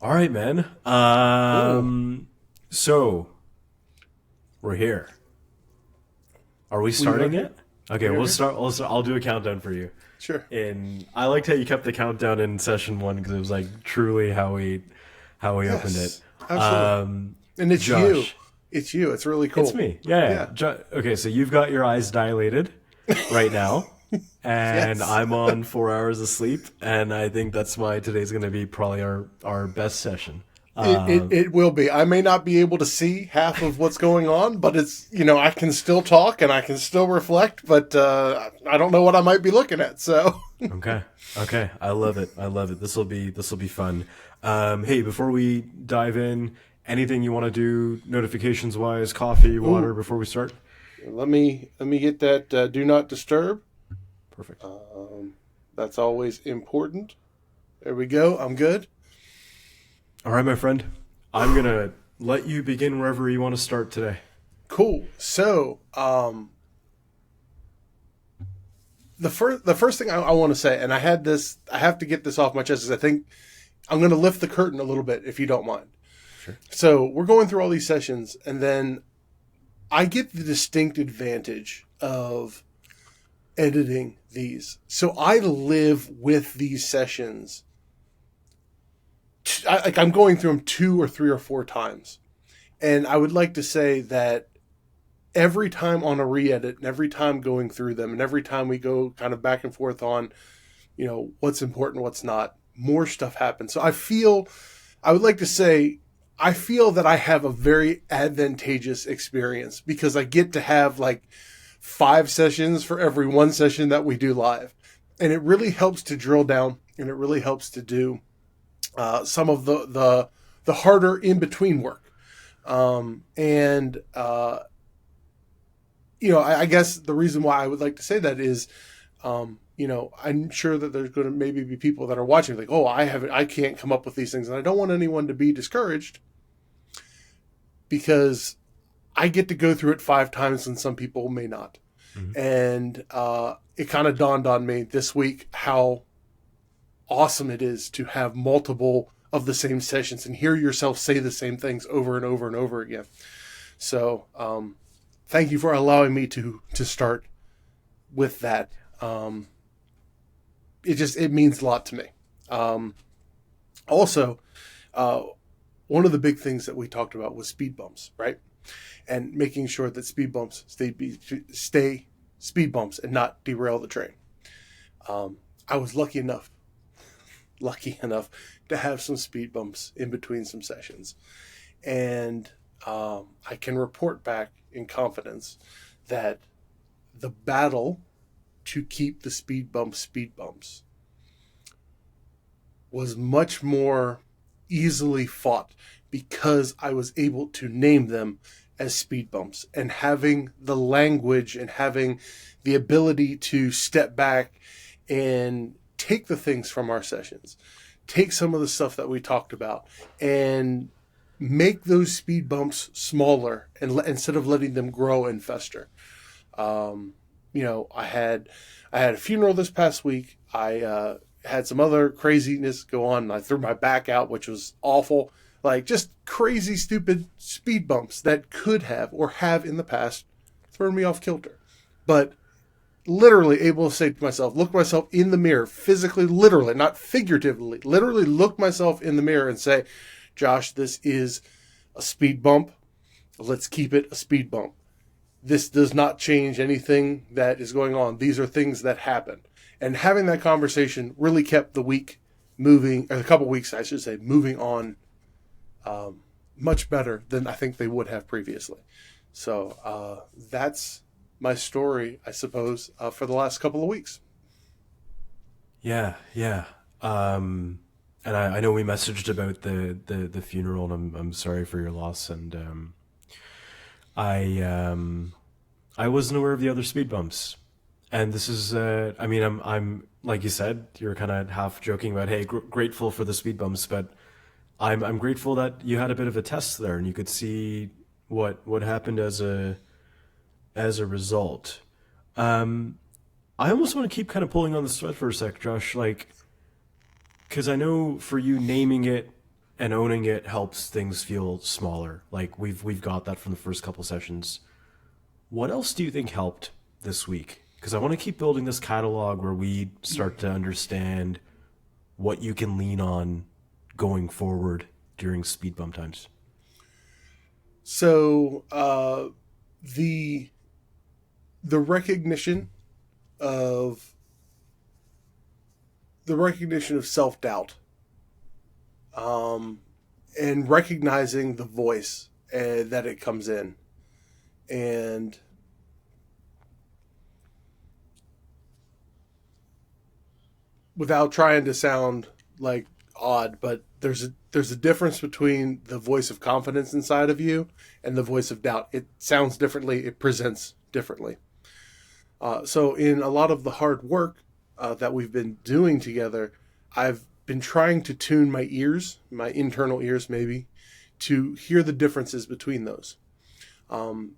All right, man. Cool. So we're here. Are we We are starting here. it? Okay, We are we'll here. start. I'll do a countdown for you. Sure. And I liked how you kept the countdown in session one because it was like truly how we opened it. Yes, absolutely. Um, And it's you. Josh, It's you. It's really it's cool. me. Yeah. Yeah. Okay, so you've got your eyes dilated right now, and Yes. I'm on 4 hours of sleep, and I think that's why today's going to be probably our best session. It will be. I may not be able to see half of what's going on, but I can still talk and I can still reflect, but I don't know what I might be looking at. So, Okay. Okay. I love it. I love it. This will be fun. Hey, before we dive in, anything you want to do notifications wise, coffee, water ooh, before we start? let me get that do not disturb. Perfect. That's always important. There we go. I'm good. All right, my friend. I'm gonna let you begin wherever you want to start today. Cool. So, the first thing I want to say, and I have to get this off my chest, is I think I'm going to lift the curtain a little bit, if you don't mind. Sure. So we're going through all these sessions, and then I get the distinct advantage of editing these. So I live with these sessions. I'm going through them two or three or four times, and I would like to say that every time on a re-edit, and every time going through them, and every time we go kind of back and forth on what's important, what's not, more stuff happens. So I would like to say I feel that I have a very advantageous experience because I get to have like 5 sessions for every one session that we do live, and it really helps to drill down, and it really helps to do some of the harder in between work. And I guess the reason why I would like to say that is, I'm sure that there's going to maybe be people that are watching like, oh, I can't come up with these things, and I don't want anyone to be discouraged because I get to go through it 5 times, and some people may not. Mhm. And it kind of dawned on me this week how awesome it is to have multiple of the same sessions and hear yourself say the same things over and over and over again. So, thank you for allowing me to start with that. It means a lot to me. Also, uh, one of the big things that we talked about was speed bumps, right? And making sure that speed bumps stay speed bumps and not derail the train. I was lucky enough to have some speed bumps in between some sessions, and I can report back in confidence that the battle to keep the speed bumps was much more easily fought because I was able to name them as speed bumps, and having the language and having the ability to step back and take the things from our sessions, take some of the stuff that we talked about, and make those speed bumps smaller, and instead of letting them grow and fester. I had a funeral this past week. I had some other craziness go on. I threw my back out, which was awful. Like just crazy, stupid speed bumps that could have or have in the past thrown me off kilter. But literally able to say to myself, look myself in the mirror, physically, literally, not figuratively, literally look myself in the mirror and say, Josh, this is a speed bump. Let's keep it a speed bump. This does not change anything that is going on. These are things that happen. And having that conversation really kept the week moving, or a couple weeks, I should say, moving on much better than I think they would have previously. So that's my story, I suppose, for the last couple of weeks. Yeah. Yeah. And I know we messaged about the funeral, and I'm sorry for your loss. And I I wasn't aware of the other speed bumps. And this is, I mean, I'm like you said, you're kind of half joking about, hey, grateful for the speed bumps, but I'm grateful that you had a bit of a test there, and you could see what happened as a result. Um, I almost want to keep kind of pulling on this thread for a sec, Josh, like, because I know for you naming it and owning it helps things feel smaller. Like we've got that from the first couple sessions. What else do you think helped this week? Because I want to keep building this catalog where we start to understand what you can lean on going forward during speed bump times. So the the recognition of self doubt, um, and recognizing the voice that it comes in, and without trying to sound like odd, but there's a difference between the voice of confidence inside of you and the voice of doubt. It sounds differently. It presents differently. So in a lot of the hard work that we've been doing together, I've been trying to tune my ears, my internal ears maybe, to hear the differences between those. Um,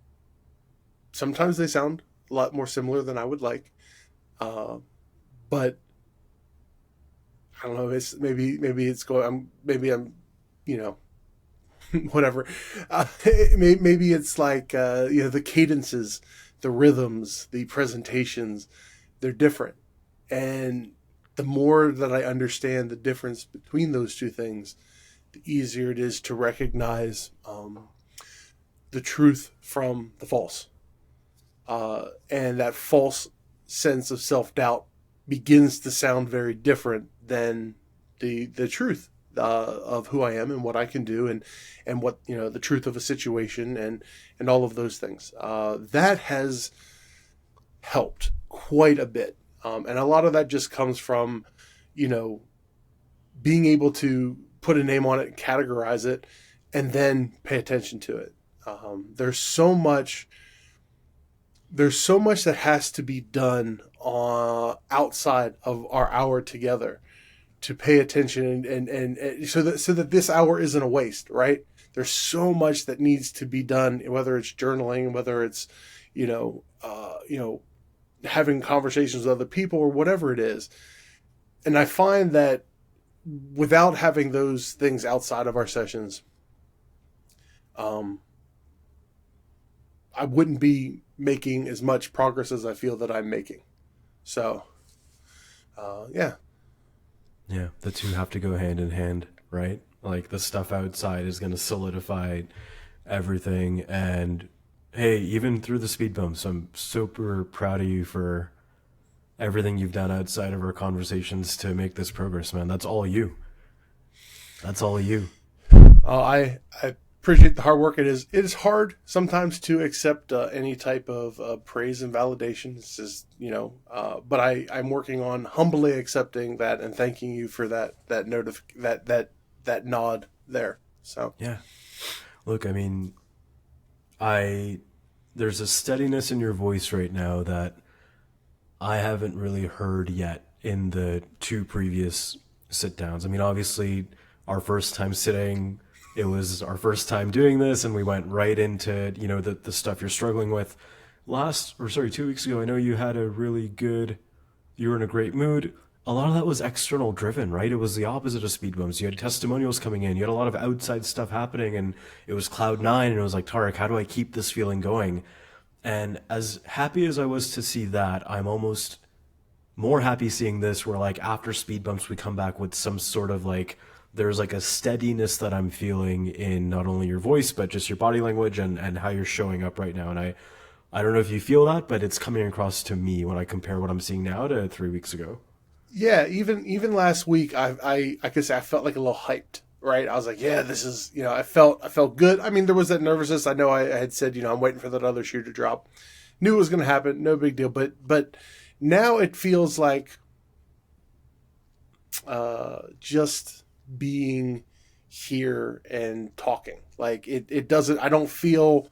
Sometimes they sound a lot more similar than I would like, uh, but I don't know. It's maybe it's going. Maybe I'm, you know, whatever. Maybe it's like the cadences, the rhythms, the presentations. They're different, and the more that I understand the difference between those two things, the easier it is to recognize the truth from the false. And that false sense of self doubt begins to sound very different than the truth of who I am and what I can do, and what, the truth of a situation, and all of those things. That has helped quite a bit, and a lot of that just comes from you know being able to put a name on it, categorize it, and then pay attention to it. There's so much that has to be done outside of our hour together to pay attention, and so that this hour isn't a waste, right? There's so much that needs to be done, whether it's journaling, whether it's you know uh, you know having conversations with other people, or whatever it is. And I find that without having those things outside of our sessions, um, I wouldn't be making as much progress as I feel that I'm making. So, yeah. Yeah, the two have to go hand in hand, right? Like the stuff outside is going to solidify everything. And hey, even through the speed bumps, I'm super proud of you for everything you've done outside of our conversations to make this progress, man. That's all you. That's all you. I appreciate the hard work. It is hard sometimes to accept any type of praise and validation. It's just but I'm working on humbly accepting that and thanking you for that nod there. So Yeah. Look, I mean, I there's a steadiness in your voice right now that I haven't really heard yet in the two previous sit downs. I mean, obviously, our first time sitting, it was our first time doing this, and we went right into the stuff you're struggling with. Last, or sorry, 2 weeks ago, I know you had a really good, you were in a great mood. A lot of that was external driven, right? It was the opposite of speed bumps. You had testimonials coming in, you had a lot of outside stuff happening, and it was cloud nine, and it was like, Tarik, how do I keep this feeling going? And as happy as I was to see that, I'm almost more happy seeing this where like after speed bumps we come back with some sort of like there's like a steadiness that I'm feeling in not only your voice but just your body language and how you're showing up right now. And I don't know if you feel that, but it's coming across to me when I compare what I'm seeing now to 3 weeks ago. yeah, even last week, I could say I felt like a little hyped. Right, I was like, yeah, this is, I felt good. I mean, there was that nervousness. I know I had said, I'm waiting for that other shoe to drop. Knew it was going to happen. No big deal. But now it feels like just being here and talking. Like it doesn't. I don't feel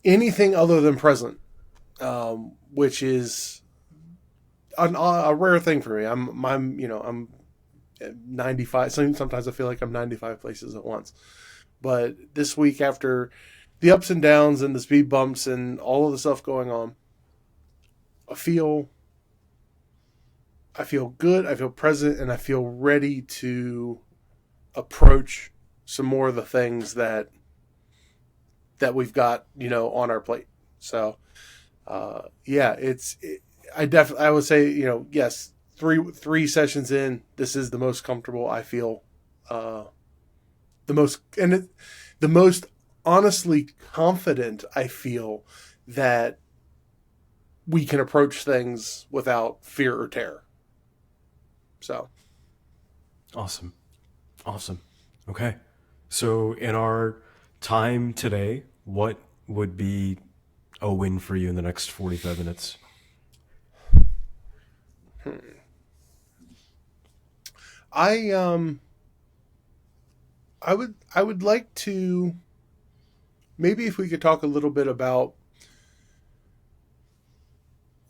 anything other than present, which is a rare thing for me. I'm 95. Sometimes I feel like I'm 95 places at once. But this week, after the ups and downs and the speed bumps and all of the stuff going on, I feel good. I feel present, and I feel ready to approach some more of the things that we've got, on our plate. So, yeah, I would say, yes, three sessions in, this is the most comfortable I feel, the most, the most honestly confident I feel that we can approach things without fear or terror. So, Awesome. Awesome. Okay. So in our time today, what would be a win for you in the next 45 minutes? I I would like to, maybe if we could talk a little bit about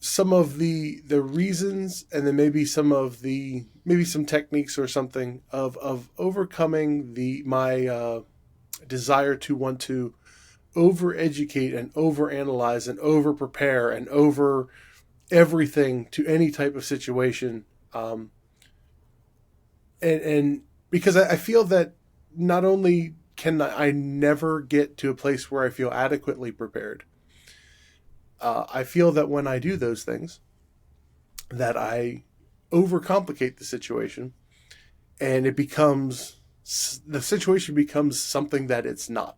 some of the reasons, and then maybe some techniques or something of overcoming the my desire to want to over educate and over analyze and over prepare and over everything to any type of situation, and because I feel that not only can I never get to a place where I feel adequately prepared, I feel that when I do those things, that I overcomplicate the situation, and the situation becomes something that it's not.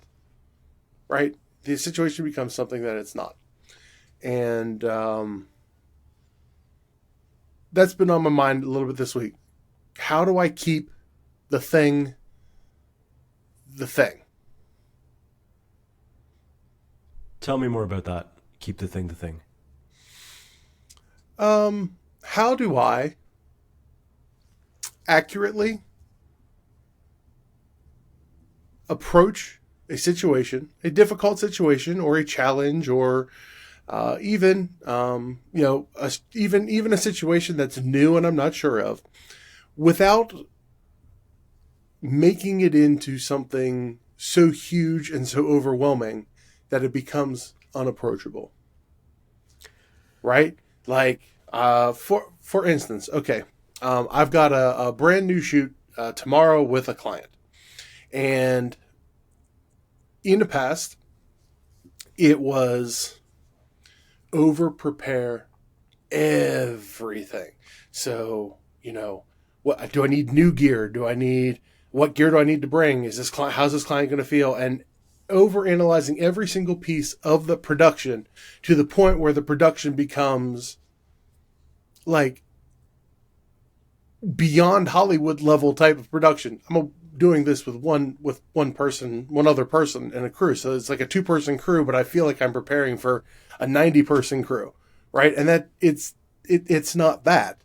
Right? The situation becomes something that it's not, and that's been on my mind a little bit this week. How do I keep the thing the thing? Tell me more about that. Keep the thing the thing. How do I accurately approach a difficult situation, or a challenge, or even even a situation that's new and I'm not sure of, without making it into something so huge and so overwhelming that it becomes unapproachable. Right? Like, for instance, okay, I've got a brand new shoot tomorrow with a client, and in the past, it was over prepare everything. So, what do I need? New gear? What gear do I need to bring? How's this client going to feel? And over analyzing every single piece of the production to the point where the production becomes like beyond Hollywood level type of production. I'm doing this with one other person in a crew. So it's like a 2-person crew, but I feel like I'm preparing for a 90-person crew, right? And that it's not that.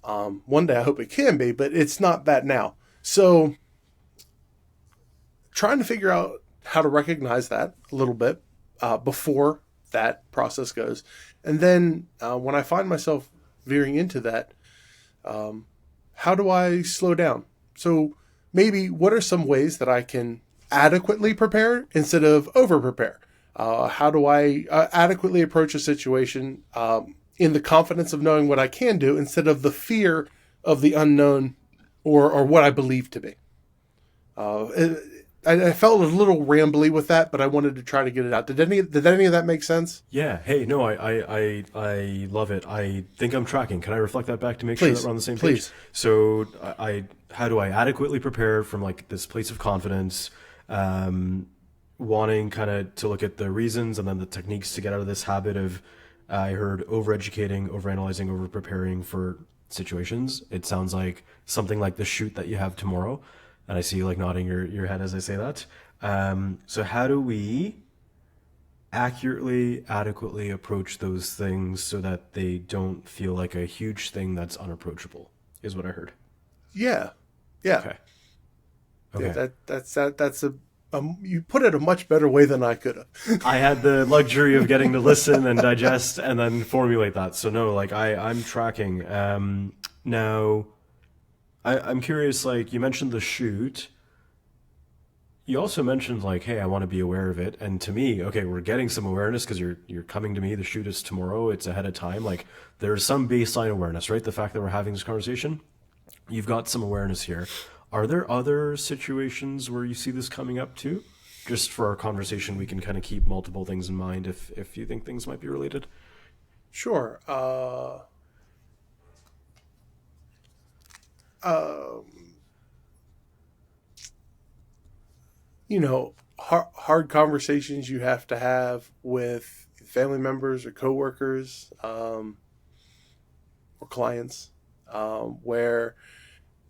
One day I hope it can be, but it's not that now. So trying to figure out how to recognize that a little bit before that process goes. And then when I find myself veering into that, how do I slow down? So maybe what are some ways that I can adequately prepare instead of over prepare? How do I adequately approach a situation in the confidence of knowing what I can do instead of the fear of the unknown, or what I believe to be? I felt a little rambly with that, but I wanted to try to get it out. Did any of that make sense? Yeah. Hey, no, I love it. I think I'm tracking. Can I reflect that back to make sure that Please, we're on the same page? please. So how do I adequately prepare from like this place of confidence, wanting kind of to look at the reasons and then the techniques to get out of this habit of, I heard overeducating, overanalyzing, over preparing for situations. It sounds like something like the shoot that you have tomorrow. And I see you like nodding your head as I say that. So how do we accurately, adequately approach those things so that they don't feel like a huge thing that's unapproachable, is what I heard. Yeah, yeah. Okay. Yeah, Okay. that's a you put it a much better way than I could have. I had the luxury of getting to listen and digest and then formulate that. So no, like I'm tracking. Now I'm curious, like you mentioned the shoot. You also mentioned like, hey, I want to be aware of it. And to me, okay, we're getting some awareness because you're coming to me. The shoot is tomorrow. It's ahead of time. Like there's some baseline awareness, right? The fact that we're having this conversation, you've got some awareness here. Are there other situations where you see this coming up too? Just for our conversation, we can kind of keep multiple things in mind if you think things might be related. Sure. Uh, hard conversations you have to have with family members or coworkers, or clients, where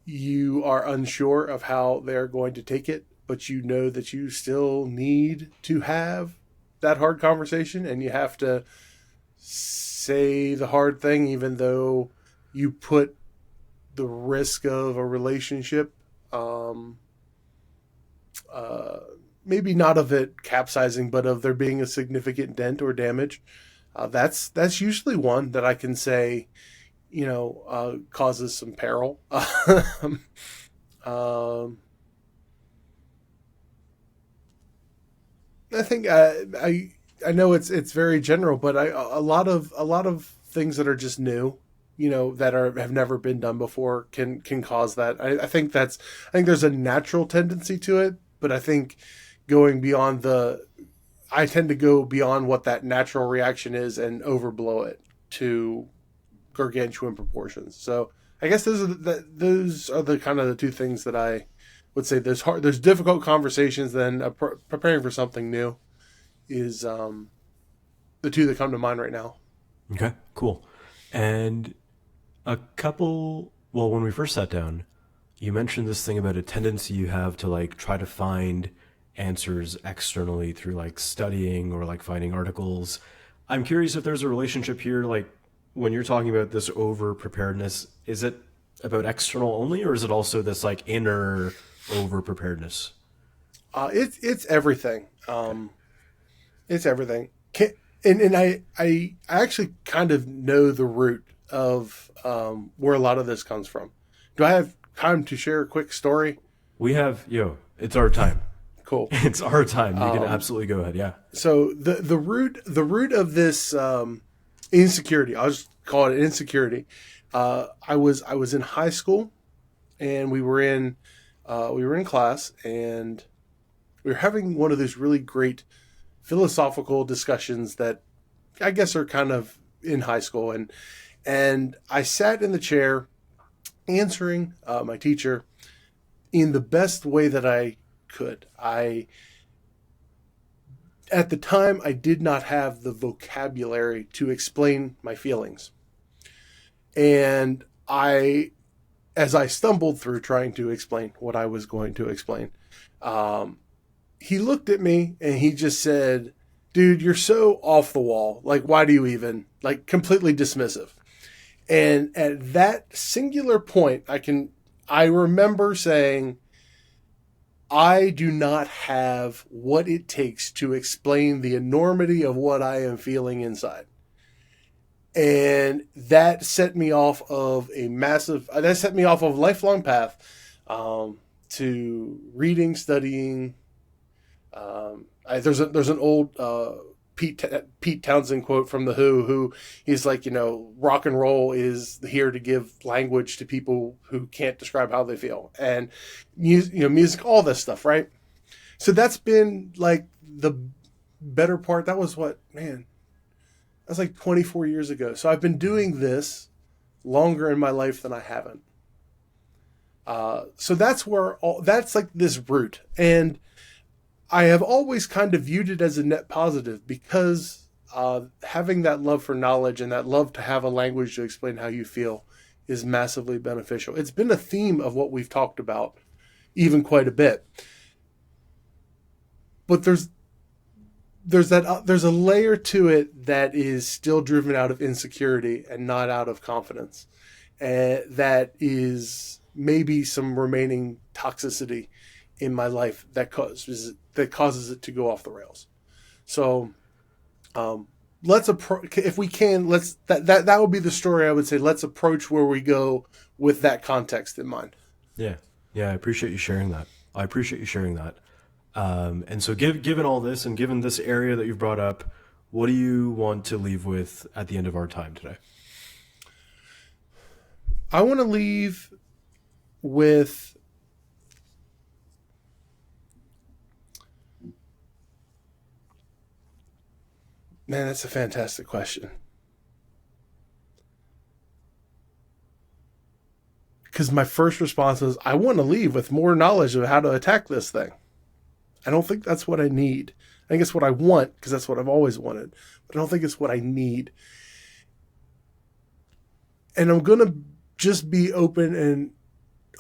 you are unsure of how they're going to take it, but you know that you still need to have that hard conversation, and you have to say the hard thing, even though you put the risk of a relationship, um, uh, maybe not of it capsizing, but of there being a significant dent or damage. That's usually one that I can say, causes some peril. um, I think I know it's very general, but a lot of things that are just new, that are have never been done before can cause that. I think there's a natural tendency to it, but I think going beyond the I tend to go beyond what that natural reaction is and overblow it to gargantuan proportions. So I guess those are the kind of the two things that I would say. There's difficult conversations, then preparing for something new is the two that come to mind right now. Okay, cool. And well, when we first sat down, you mentioned this thing about a tendency you have to like try to find answers externally through like studying or like finding articles. I'm curious if there's a relationship here, like when you're talking about this over preparedness, is it about external only, or is it also this like inner over preparedness? It's everything. Okay. It's everything. And I actually kind of know the root of where a lot of this comes from. Do I have time to share a quick story? It's our time. Cool. It's our time. You can absolutely go ahead. Yeah. So the root of this insecurity, I'll just call it insecurity. I was in high school, and we were in class, and we were having one of those really great philosophical discussions that I guess are kind of in high school, and I sat in the chair answering my teacher in the best way that I could. At the time, I did not have the vocabulary to explain my feelings. And as I stumbled through trying to explain what I was going to explain, um, he looked at me and he just said, "Dude, you're so off the wall. Like, why do you even, like, completely dismissive?" And at that singular point, I remember saying, I do not have what it takes to explain the enormity of what I am feeling inside. And that set me off of a lifelong path, to reading, studying. There's an old Pete Townsend quote from the who he's like, rock and roll is here to give language to people who can't describe how they feel, and music, all this stuff, right? So that's been like the better part. That was what, man, that's like 24 years ago. So I've been doing this longer in my life than I haven't. So that's like this root, and I have always kind of viewed it as a net positive because having that love for knowledge and that love to have a language to explain how you feel is massively beneficial. It's been a theme of what we've talked about, even quite a bit. But there's a layer to it that is still driven out of insecurity and not out of confidence. That is maybe some remaining toxicity in my life that causes it to go off the rails. So, if we can, that would be the story. I would say let's approach where we go with that context in mind. Yeah. Yeah. I appreciate you sharing that. I appreciate you sharing that. And so, given all this and given this area that you've brought up, what do you want to leave with at the end of our time today? I want to leave with Man, that's a fantastic question. Because my first response is, I want to leave with more knowledge of how to attack this thing. I don't think that's what I need. I think it's what I want because that's what I've always wanted. But I don't think it's what I need. And I'm going to just be open and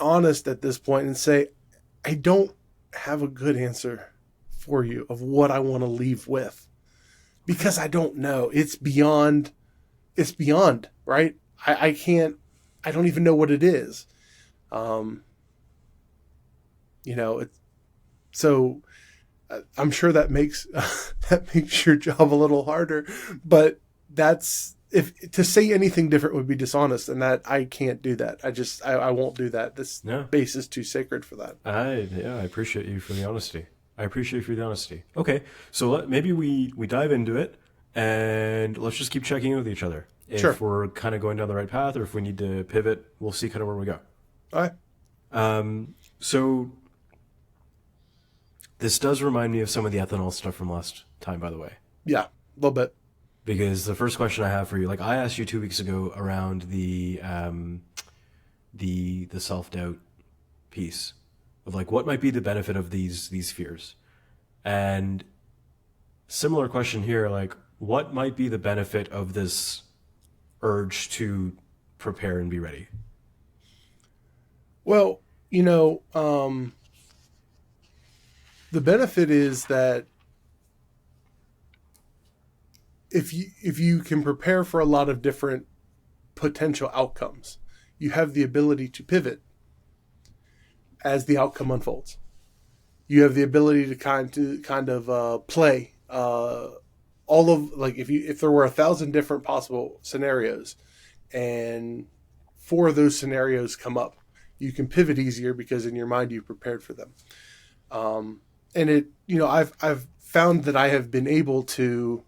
honest at this point and say, I don't have a good answer for you of what I want to leave with because I don't know. It's beyond, right? I can't, I don't even know what it is. Um, you know, it's so I'm sure that makes that makes your job a little harder, but that's if to say anything different would be dishonest, and that I can't do that. I won't do that. This Yeah. base is too sacred for that. I appreciate you for the honesty. I appreciate you for the honesty. Okay, so maybe we dive into it and let's just keep checking in with each other. Sure. If we're kind of going down the right path, or if we need to pivot, we'll see kind of where we go. All right. So this does remind me of some of the ethanol stuff from last time, by the way. Yeah, a little bit. Because the first question I have for you, like I asked you 2 weeks ago around the self doubt piece of like what might be the benefit of these fears, and similar question here, like what might be the benefit of this urge to prepare and be ready? Well, the benefit is that if you can prepare for a lot of different potential outcomes, you have the ability to pivot as the outcome unfolds. You have the ability to kind of play all of like if there were 1,000 different possible scenarios, and 4 of those scenarios come up, you can pivot easier because in your mind you've prepared for them. And I've found that I have been able to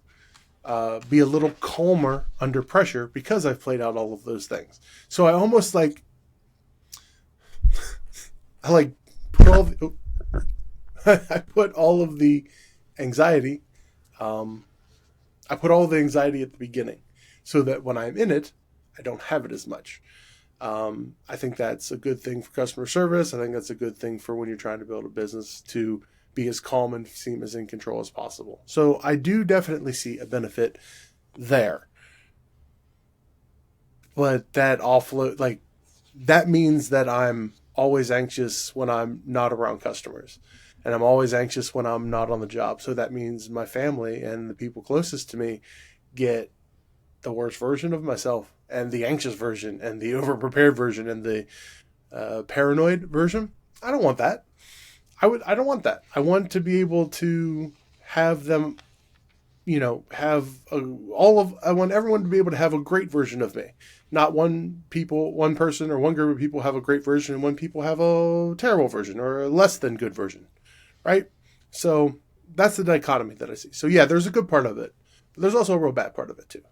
be a little calmer under pressure because I've played out all of those things. So I almost I like put all the, I put all of the anxiety. I put all the anxiety at the beginning, so that when I'm in it, I don't have it as much. I think that's a good thing for customer service. I think that's a good thing for when you're trying to build a business to be as calm and seem as in control as possible. So I do definitely see a benefit there. But that offload, like, that means that I'm always anxious when I'm not around customers. And I'm always anxious when I'm not on the job. So that means my family and the people closest to me get the worst version of myself, and the anxious version, and the overprepared version, and the paranoid version. I don't want that. I don't want that. I want to be able to have them, I want everyone to be able to have a great version of me. Not one person or one group of people have a great version and one people have a terrible version or a less than good version. Right? So that's the dichotomy that I see. So yeah, there's a good part of it, but there's also a real bad part of it too.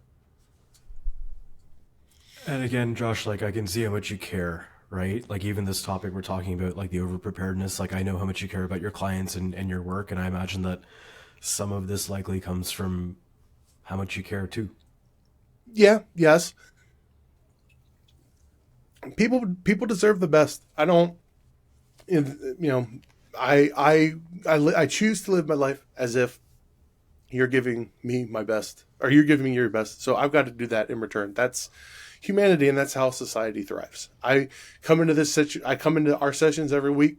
And again, Josh, like I can see how much you care, right? Like even this topic we're talking about, like the over preparedness, like I know how much you care about your clients and your work, and I imagine that some of this likely comes from how much you care too. Yeah, yes. People deserve the best. I don't, you know, I choose to live my life as if you're giving me my best, or you're giving me your best. So I've got to do that in return. That's humanity, and that's how society thrives. I come into our sessions every week,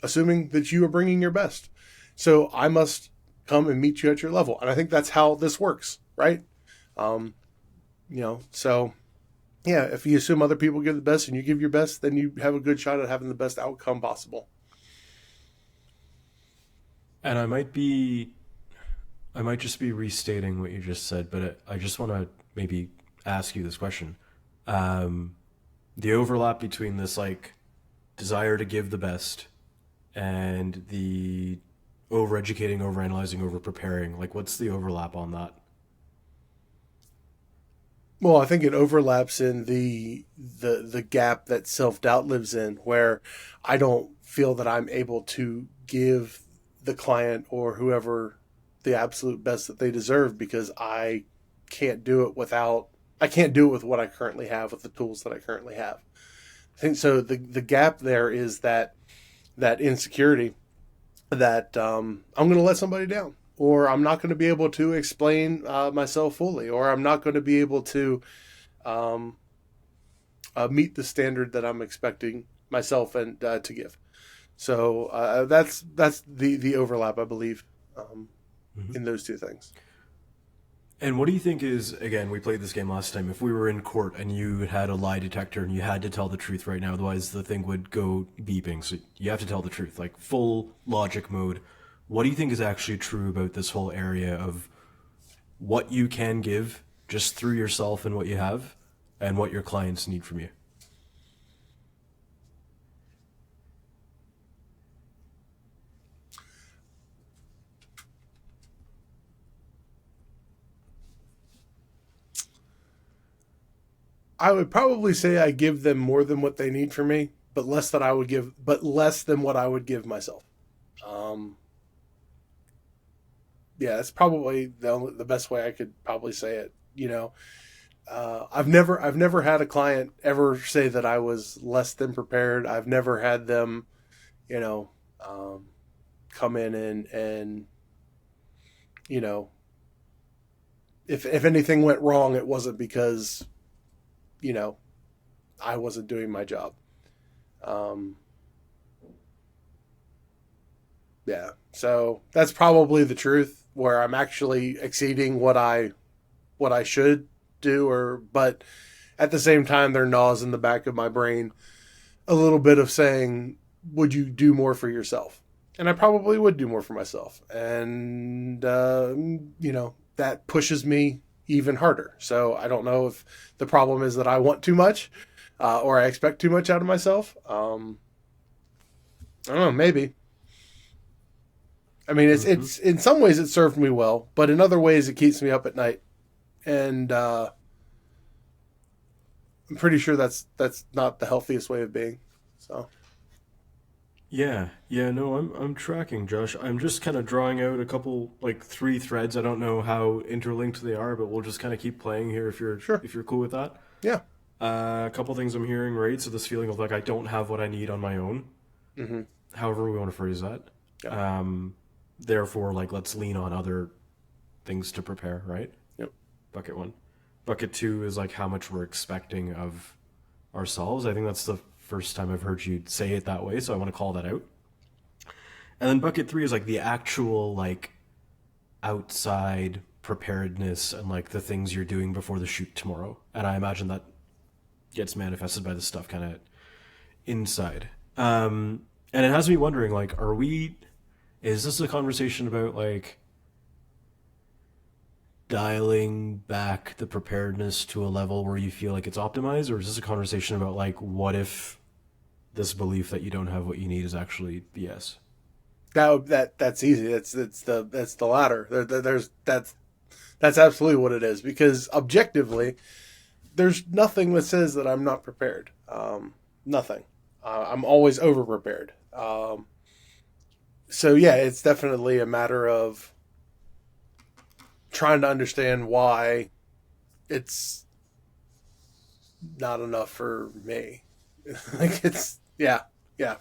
assuming that you are bringing your best. So I must come and meet you at your level, and I think that's how this works, right? Um, so yeah, if you assume other people give the best and you give your best, then you have a good shot at having the best outcome possible. And I might just be restating what you just said, but I just want to maybe ask you this question. Um, the overlap between this like desire to give the best and the overeducating, overanalyzing, overpreparing, like what's the overlap on that? Well, I think it overlaps in the gap that self doubt lives in, where I don't feel that I'm able to give the client or whoever the absolute best that they deserve, because can't do it without I can't do it with what I currently have, with the tools that I currently have. I think so. The gap there is that insecurity that I'm going to let somebody down, or I'm not going to be able to explain myself fully, or I'm not going to be able to um, meet the standard that I'm expecting myself and to give. So that's the overlap, I believe, Mhm. in those two things. And what do you think is, again, we played this game last time. If we were in court and you had a lie detector and you had to tell the truth right now, otherwise the thing would go beeping. So you have to tell the truth, like full logic mode. What do you think is actually true about this whole area of what you can give just through yourself and what you have, and what your clients need from you? I would probably say I give them more than what they need from me, but less than what I would give myself. Um, yeah, that's probably the best way I could probably say it. I've never had a client ever say that I was less than prepared. I've never had them, you know, um, come in and you know, if anything went wrong, it wasn't because you know I wasn't doing my job. Um, yeah, so that's probably the truth, where I'm actually exceeding what I should do, or but at the same time, there gnaws in the back of my brain a little bit of saying, would you do more for yourself? And I probably would do more for myself. And, that pushes me even harder. So I don't know if the problem is that I want too much or I expect too much out of myself. I don't know, maybe. I mean, Mm-hmm. it's in some ways it served me well, but in other ways it keeps me up at night. And I'm pretty sure that's not the healthiest way of being. So, Yeah, yeah, no, I'm tracking, Josh. I'm just kind of drawing out a couple, like three threads. I don't know how interlinked they are, but we'll just kind of keep playing here sure. if you're cool with that. Yeah. A couple things I'm hearing, right? So this feeling of like I don't have what I need on my own, Mm-hmm. however we want to phrase that. Yeah. Um, Therefore, like let's lean on other things to prepare, right? Yep. Bucket one. Bucket two is like how much we're expecting of ourselves. I think that's the first time I've heard you say it that way, so I want to call that out. And then bucket three is like the actual like outside preparedness and like the things you're doing before the shoot tomorrow. And I imagine that gets manifested by the stuff kind of inside. And it has me wondering, like, is this a conversation about like dialing back the preparedness to a level where you feel like it's optimized, or is this a conversation about like, what if this belief that you don't have what you need is actually BS? That's easy. That's the latter. There's that's absolutely what it is, because objectively, there's nothing that says that I'm not prepared. Nothing. I'm always over prepared. So yeah, it's definitely a matter of trying to understand why it's not enough for me. Like it's yeah,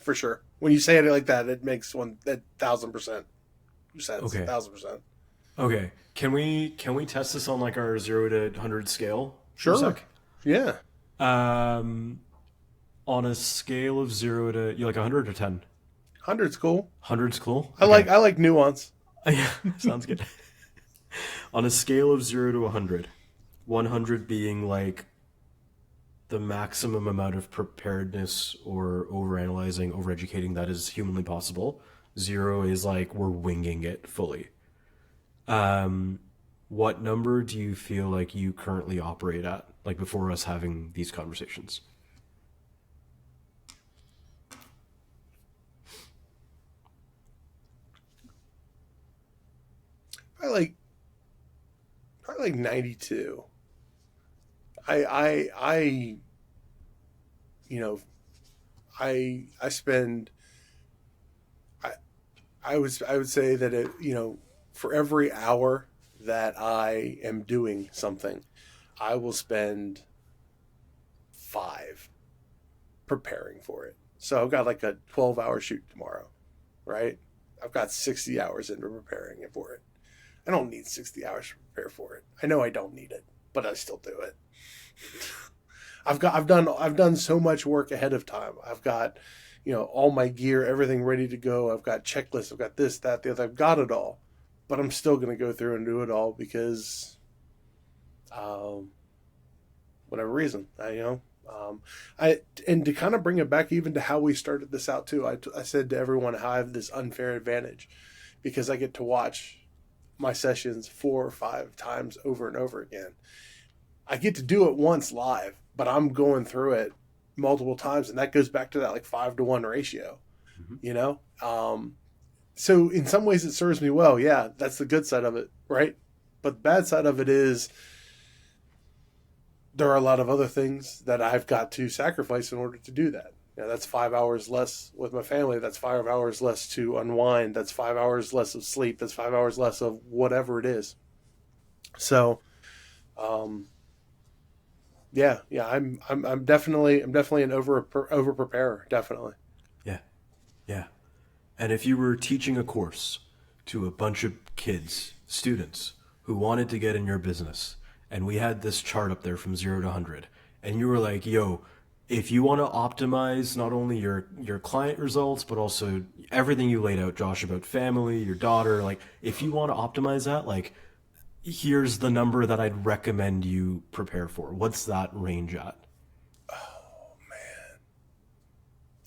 for sure. When you say it like that, it makes 1,000% sense. Okay. 1,000%. Okay. Can we test this on like our 0 to 100 scale for a Sure. sec? Yeah. Um, on a scale of 0 to you like 100 or 10? Hundred's cool. 100's cool. I Okay. like nuance. Yeah, sounds good. On a scale of 0 to 100, 100 being like the maximum amount of preparedness or overanalyzing, overeducating that is humanly possible. Zero is like we're winging it fully. Um, what number do you feel like you currently operate at, like before us having these conversations? I like probably like 92. I you know I spend I I would say that it for every hour that I am doing something, I will spend 5 preparing for it. So I've got like a 12-hour shoot tomorrow, right? I've got 60 hours into preparing it for it. I don't need 60 hours to prepare for it. I know I don't need it, but I still do it. I've done so much work ahead of time. I've got, all my gear, everything ready to go. I've got checklists. I've got this, that, the other. I've got it all, but I'm still going to go through and do it all because, um, whatever reason, I and to kind of bring it back even to how we started this out too. I said to everyone how I have this unfair advantage because I get to watch my sessions 4 or 5 times over and over again. I get to do it once live, but I'm going through it multiple times, and that goes back to that like 5-to-1 ratio. Mhm. You know, so in some ways it serves me well. Yeah, that's the good side of it, right? But the bad side of it is there are a lot of other things that I've got to sacrifice in order to do that. That's 5 hours less with my family. That's 5 hours less to unwind. That's 5 hours less of sleep. That's 5 hours less of whatever it is. So, um, yeah, I'm definitely an over preparer. Definitely. Yeah, yeah. And if you were teaching a course to a bunch of kids, students who wanted to get in your business, and we had this chart up there from 0 to 100, and you were like, "Yo, if you want to optimize not only your client results but also everything you laid out, Josh, about family, your daughter, like if you want to optimize that, like here's the number that I'd recommend you prepare for." What's that range at? Oh man,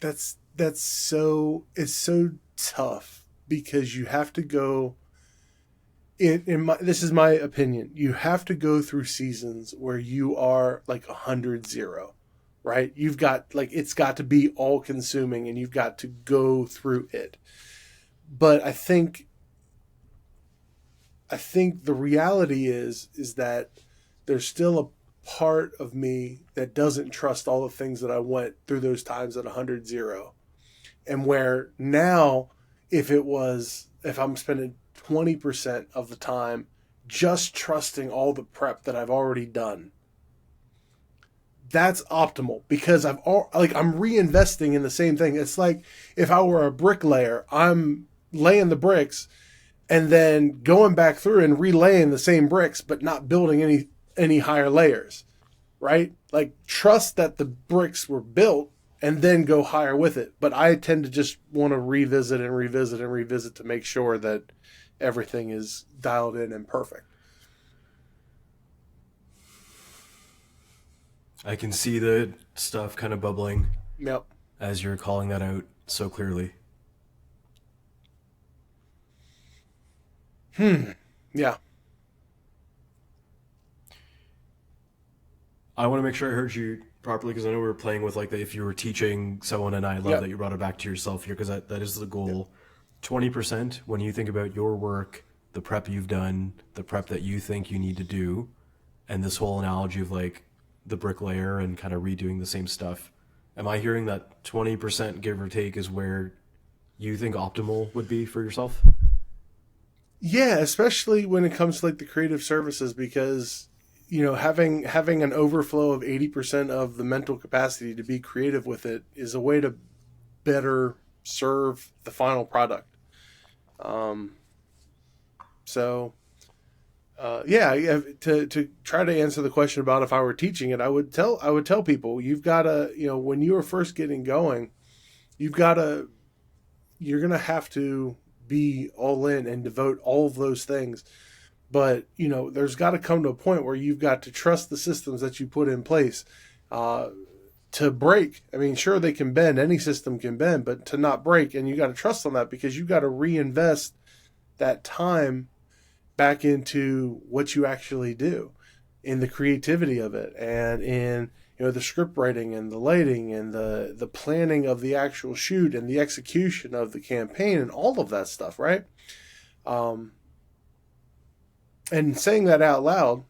that's so it's so tough because you have to go this is my opinion. You have to go through seasons where you are like 100-0, right? You've got like it's got to be all consuming and you've got to go through it. But I think the reality is that there's still a part of me that doesn't trust all the things that I went through those times at 100-0. And where now if I'm spending 20% of the time just trusting all the prep that I've already done, that's optimal because I'm reinvesting in the same thing. It's like if I were a bricklayer, I'm laying the bricks and then going back through and relaying the same bricks but not building any higher layers, right? Like trust that the bricks were built and then go higher with it. But I tend to just want to revisit and revisit and revisit to make sure that everything is dialed in and perfect. I can see the stuff kind of bubbling Yep. as you're calling that out so clearly. Yeah. I want to make sure I heard you properly because I know we were playing with like the, if you were teaching someone, and I love Yep. that you brought it back to yourself here because that is the Yep. goal. 20% when you think about your work, the prep you've done, the prep that you think you need to do, and this whole analogy of like the bricklayer and kind of redoing the same stuff. Am I hearing that 20% give or take is where you think optimal would be for yourself? Yeah, especially when it comes to like the creative services because having an overflow of 80% of the mental capacity to be creative with it is a way to better serve the final product. Um, so yeah, yeah, to try to answer the question about if I were teaching it, I would tell people you've got to when you are first getting going, you've got to you're gonna have to be all in and devote all of those things. But there's got to come to a point where you've got to trust the systems that you put in place uh, to break. I mean, sure they can bend, any system can bend, but to not break, and you got to trust on that because you got to reinvest that time back into what you actually do, in the creativity of it, and in the script writing and the lighting and the planning of the actual shoot and the execution of the campaign and all of that stuff, right? Um, and saying that out loud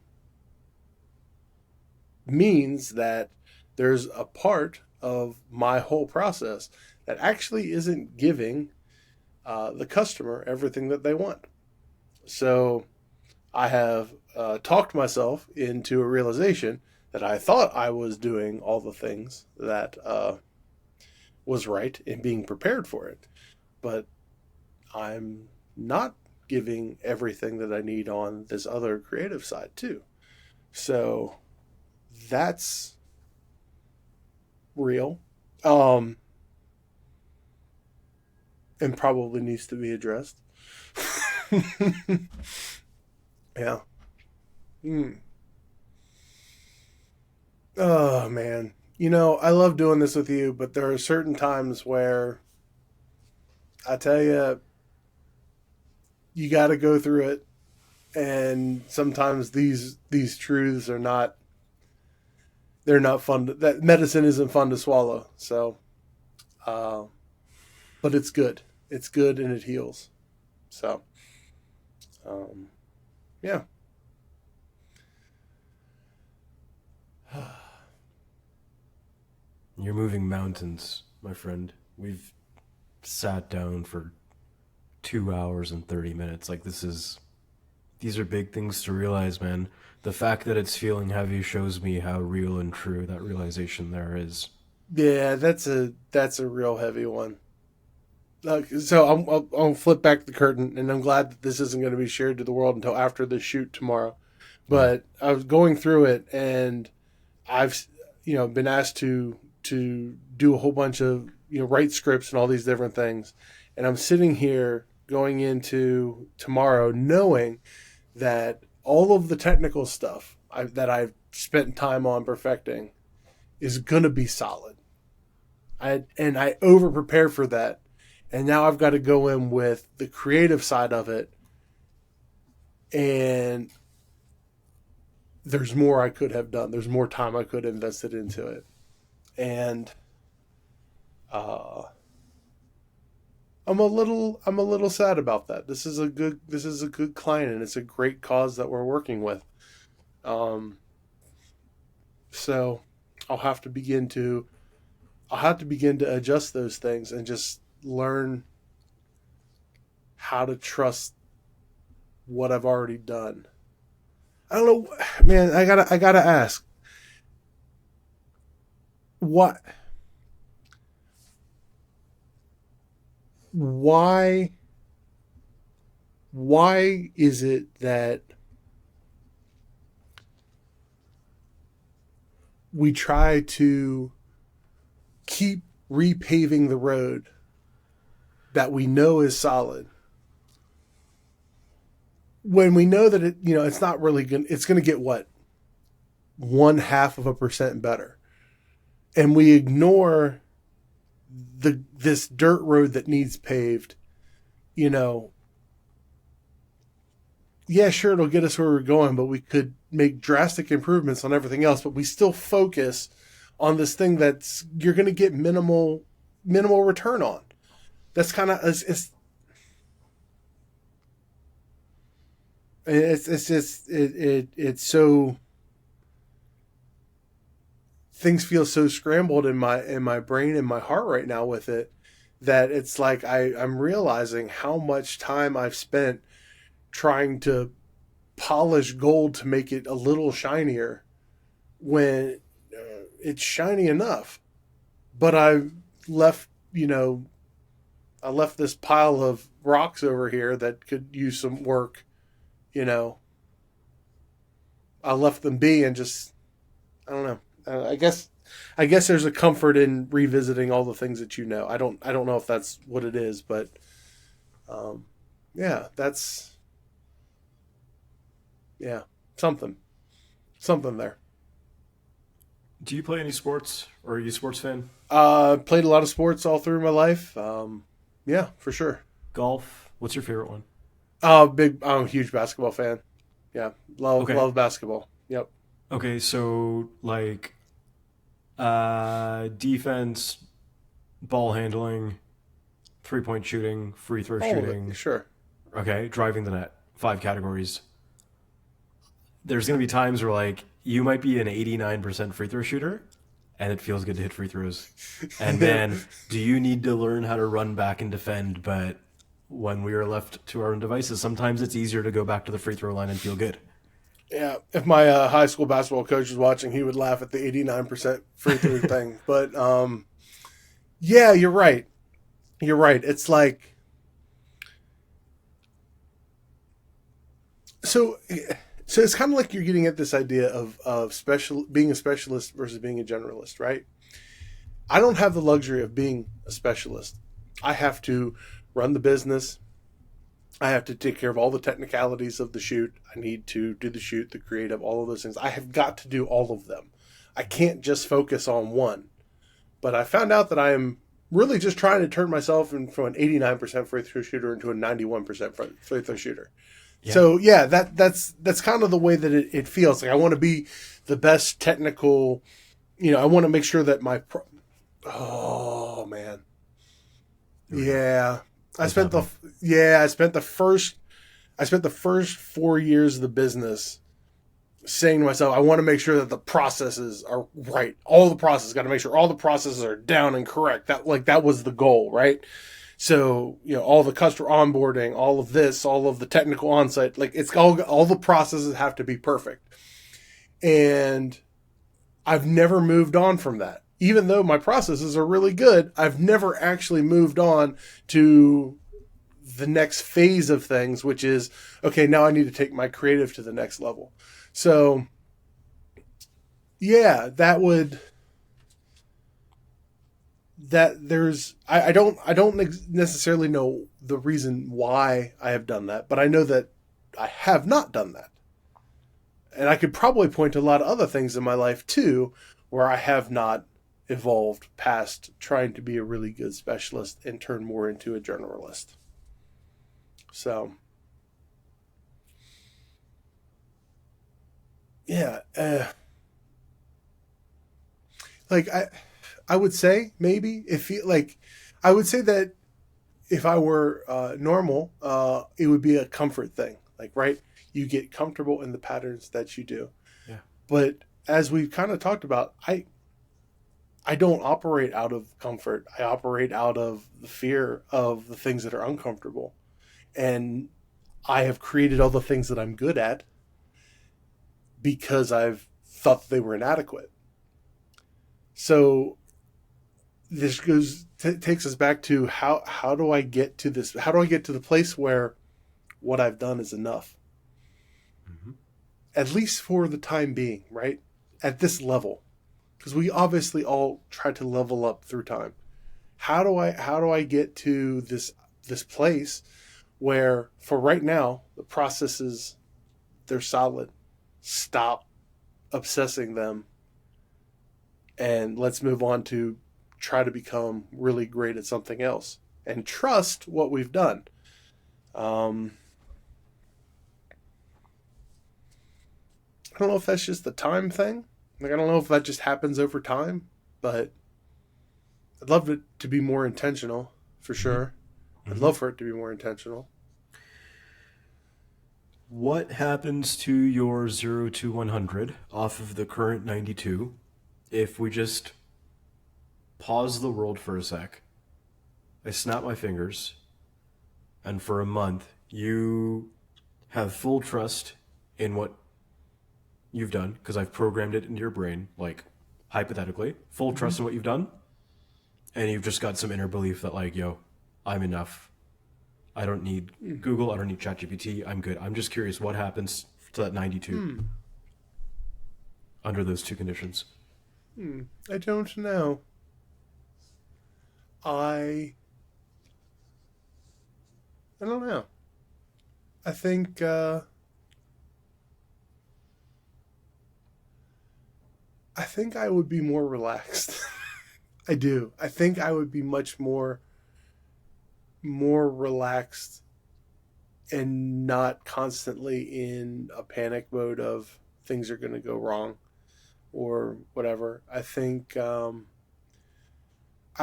means that there's a part of my whole process that actually isn't giving the customer everything that they want. So I have talked myself into a realization that I thought I was doing all the things that was right and being prepared for it, but I'm not giving everything that I need on this other creative side too. So that's real, um, and probably needs to be addressed. Yeah. Mm. Oh man. I love doing this with you, but there are certain times where I tell you, you got to go through it, and sometimes these truths are not. They're not fun. That medicine isn't fun to swallow. So, uh, but it's good. It's good and it heals. So, um, yeah. You're moving mountains, my friend. We've sat down for 2 hours and 30 minutes. Like, these are big things to realize, man. The fact that it's feeling heavy shows me how real and true that realization there is. Yeah, that's a real heavy one. So I'll flip back the curtain, and I'm glad that this isn't going to be shared to the world until after the shoot tomorrow. Yeah. But I was going through it, and I've been asked to do a whole bunch of write scripts and all these different things, and I'm sitting here going into tomorrow knowing that all of the technical stuff that I've spent time on perfecting is going to be solid. I over prepared for that, and now I've got to go in with the creative side of it, and there's more I could have done. There's more time I could have invested into it, and uh, I'm a little sad about that. This is a good client, and it's a great cause that we're working with. Um, so I'll have to begin to I'll have to begin to adjust those things and just learn how to trust what I've already done. I don't know, man. I gotta ask, what, why, why is it that we try to keep repaving the road that we know is solid when we know that it's not really going? It's going to get what, 0.5% better, and we ignore this dirt road that needs paved. You know, yeah, sure, it'll get us where we're going, but we could make drastic improvements on everything else. But we still focus on this thing that's you're going to get minimal return on. That's kind of it's just it's so, things feel so scrambled in my brain and my heart right now with it, that it's like I'm realizing how much time I've spent trying to polish gold to make it a little shinier when it's shiny enough. But left, you know, I left this pile of rocks over here that could use some work. You know, I left them be and just, I don't know. I guess there's a comfort in revisiting all the things that you know. I don't know if that's what it is, but um, yeah, that's, yeah, something something there. Do you play any sports, or are you a sports fan? Played a lot of sports all through my life. Yeah, for sure. Golf? What's your favorite one? I'm a huge basketball fan. Yeah, love Okay. love basketball. Yep. Okay, so like defense, ball handling, 3-point shooting, free throw All of it. shooting, Sure. okay, driving the net. Five categories. There's going to be times where like you might be an 89% free throw shooter and it feels good to hit free throws. And man, do you need to learn how to run back and defend, but when we are left to our own devices, sometimes it's easier to go back to the free throw line and feel good. Yeah, if my high school basketball coach was watching, he would laugh at the 89% free throw thing. But yeah, you're right. You're right. It's like so. So it's kind of like you're getting at this idea of special being a specialist versus being a generalist, right? I don't have the luxury of being a specialist. I have to run the business. I have to take care of all the technicalities of the shoot. I need to do the shoot, the creative, all of those things. I have got to do all of them. I can't just focus on one. But I found out that I am really just trying to turn myself from an 89% free throw shooter into a 91% free throw shooter. Yeah. So yeah, that's kind of the way that it feels. Like I want to be the best technical. I want to make sure that oh man, yeah. I What's spent the happening? yeah I spent the first 4 years of the business saying to myself, I want to make sure that the processes are right. All the processes, got to make sure all the processes are down and correct. That was the goal, right? So, all the customer onboarding, all of this, all of the technical onsite, like it's all the processes have to be perfect. And I've never moved on from that. Even though my processes are really good, I've never actually moved on to the next phase of things, which is, okay, now I need to take my creative to the next level. So, yeah, I don't necessarily know the reason why I have done that, but I know that I have not done that. And I could probably point to a lot of other things in my life too where I have not evolved past trying to be a really good specialist and turn more into a generalist. So, yeah, like I would say maybe if you like, I would say that if I were normal, it would be a comfort thing. Like, right, you get comfortable in the patterns that you do. Yeah. But as we've kind of talked about, I don't operate out of comfort. I operate out of the fear of the things that are uncomfortable. And I have created all the things that I'm good at because I've thought they were inadequate. So this takes us back to how do I get to this? How do I get to the place where what I've done is enough, Hmm. at least for the time being, right? At this level, because we obviously all try to level up through time. How do I get to this place where for right now the processes they're solid. Stop obsessing them and let's move on to try to become really great at something else and trust what we've done. Um, I don't know if that's just the time thing. Like, I don't know if that just happens over time, but I'd love it to be more intentional for Hmm. sure. I'd Hmm. love for it to be more intentional. What happens to your 0 to 100 off of the current 92 if we just pause the world for a sec? I snap my fingers, and for a month, you have full trust in what you've done because I've programmed it into your brain, like hypothetically, full Mm-hmm. trust in what you've done, and you've just got some inner belief that, like, yo, I'm enough. I don't need Google. I don't need ChatGPT. I'm good. I'm just curious what happens to that 92 Hmm. under those two conditions. Hmm. I don't know. I I don't know. I think I think I would be more relaxed. I do. I think I would be much more relaxed and not constantly in a panic mode of things are going to go wrong or whatever. I think I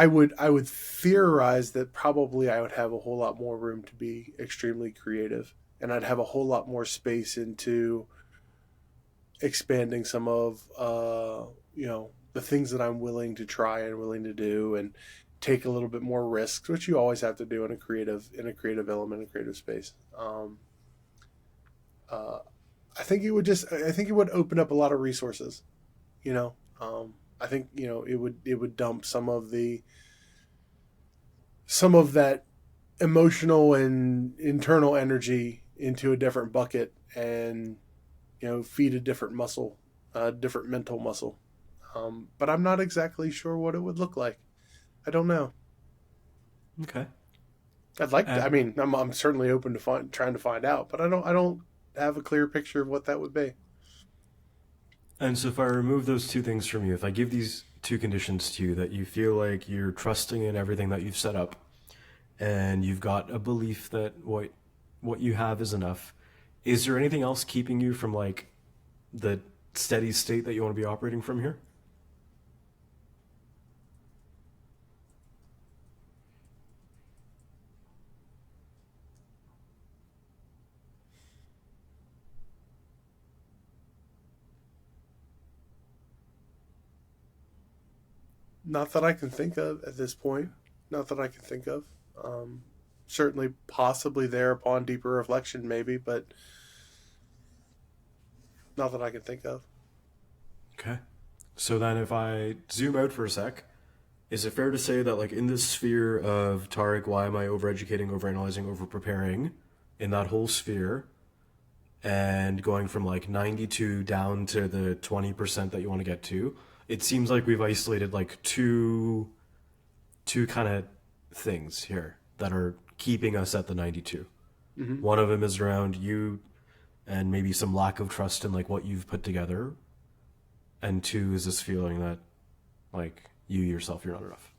would theorize that probably I would have a whole lot more room to be extremely creative, and I'd have a whole lot more space into expanding some of the things that I'm willing to try and willing to do, and take a little bit more risks, which you always have to do in a creative element, in a creative space. Uh, I think it would open up a lot of resources. You know, I think it would dump some of that emotional and internal energy into a different bucket, and feed a different muscle, a different mental muscle. But I'm not exactly sure what it would look like. I don't know. Okay. I'd like to, Uh, I mean, I'm certainly open to trying to find out, but I don't have a clear picture of what that would be. and so if I remove those two things from you, if I give these two conditions to you that you feel like you're trusting in everything that you've set up, and you've got a belief that what you have is enough, is there anything else keeping you from like the steady state that you want to be operating from here? Not that I can think of at this point. Not that I can think of. Um, Certainly, possibly there upon deeper reflection, maybe, but not that I can think of. Okay. So then if I zoom out for a sec, is it fair to say that like in this sphere of Tarik, why am I overeducating, overanalyzing, overpreparing, in that whole sphere, and going from like 92 down to the 20% that you want to get to, it seems like we've isolated like two kind of things here that are keeping us at the 92. Hmm. One of them is around you and maybe some lack of trust in like what you've put together, and two is this feeling that like you yourself you're not enough.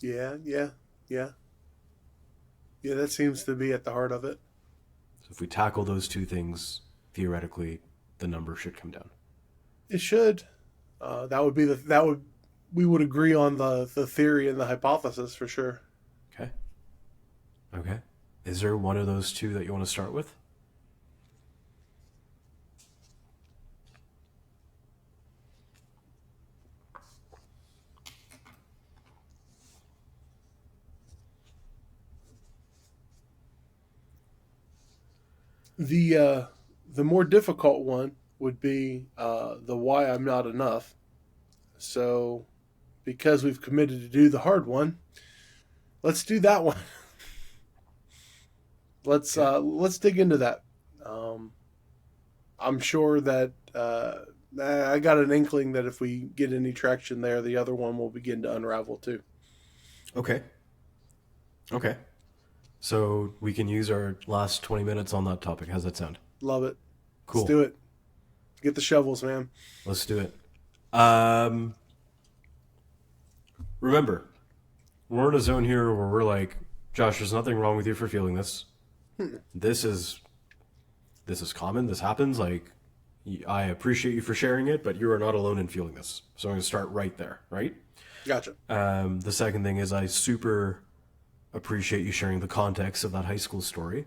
Yeah, yeah, yeah, yeah. That seems to be at the heart of it. So if we tackle those two things, theoretically, the number should come down. It should. That would be that would we would agree on the theory and the hypothesis for sure. Okay. Okay. Is there one of those two that you want to start with? The more difficult one would be the why I'm not enough. So, because we've committed to do the hard one, let's do that one. Okay. Let's dig into that. Um, I'm sure that I got an inkling that if we get any traction there, the other one will begin to unravel too. Okay. Okay. So we can use our last 20 minutes on that topic. How's that sound? Love it. Let's Cool. do it. Get the shovels, man. Let's do it. Um, Remember, we're in a zone here where we're like, Josh, there's nothing wrong with you for feeling this. Hmm. This is this is common. This happens. Like, I appreciate you for sharing it, but you are not alone in feeling this. So I'm going to start right there. Right. Gotcha. The second thing is I super appreciate you sharing the context of that high school story.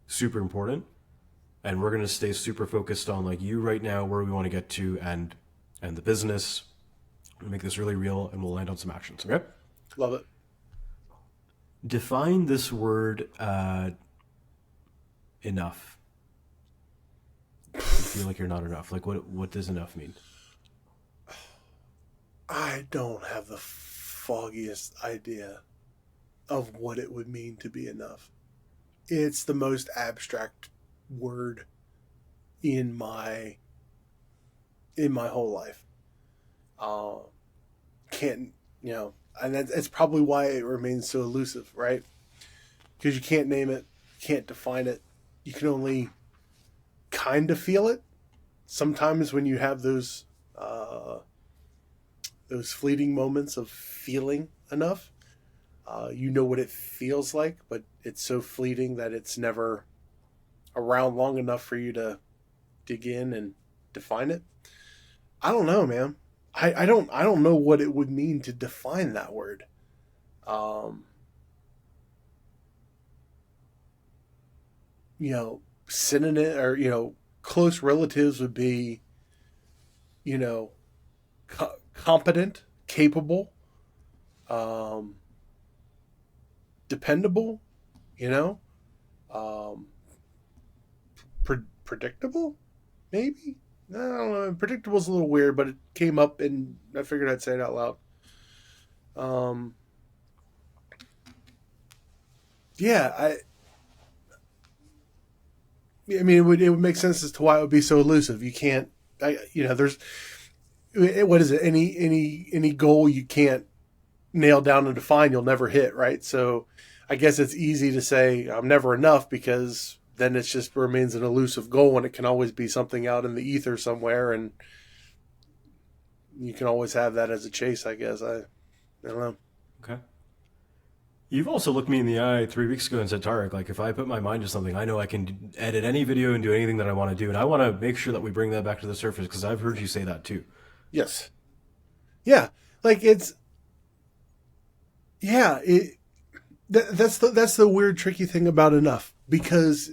Super important. And we're going to stay super focused on like you right now, where we want to get to, and the business. We'll make this really real, and we'll land on some actions. Okay. Love it. Define this word enough. You feel like you're not enough. Like what does enough mean? I don't have the foggiest idea of what it would mean to be enough. It's the most abstract word in my whole life. Uh, can't and that's probably why it remains so elusive, right? Because you can't name it, can't define it. You can only kind of feel it. Sometimes when you have those fleeting moments of feeling enough, you know what it feels like, but it's so fleeting that it's never around long enough for you to dig in and define it. I don't know, man. I don't know what it would mean to define that word. Um, Synonym or close relatives would be competent, capable, um, dependable, you know, um, predictable, maybe. I don't know. Predictable is a little weird, but it came up and I figured I'd say it out loud. Um, yeah, I mean, it would make sense as to why it would be so elusive. You can't, there's, what is it? Any goal you can't nail down and define, you'll never hit, right? So I guess it's easy to say I'm never enough because then it just remains an elusive goal and it can always be something out in the ether somewhere. And you can always have that as a chase, I guess. I don't know. Okay. You've also looked me in the eye 3 weeks ago and said, Tarik, like if I put my mind to something, I know I can edit any video and do anything that I want to do. And I want to make sure that we bring that back to the surface because I've heard you say that too. Yes. Yeah. Like it's, yeah, that's the weird, tricky thing about enough because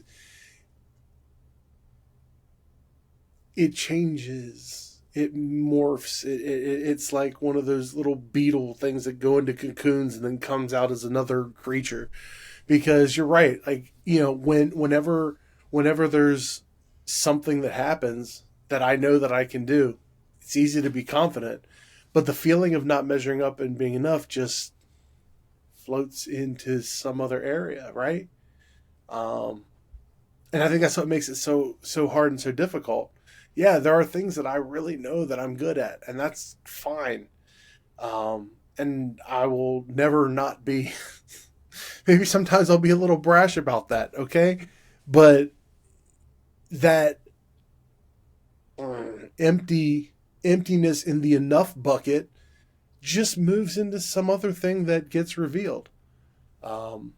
it changes, it morphs. It's like one of those little beetle things that go into cocoons and then comes out as another creature. Because you're right, like whenever there's something that happens that I know that I can do, it's easy to be confident. But the feeling of not measuring up and being enough just floats into some other area, right? Um, and I think that's what makes it so hard and so difficult. Yeah, there are things that I really know that I'm good at, and that's fine. And I will never not be. Maybe sometimes I'll be a little brash about that, okay? But that emptiness in the enough bucket just moves into some other thing that gets revealed. Um,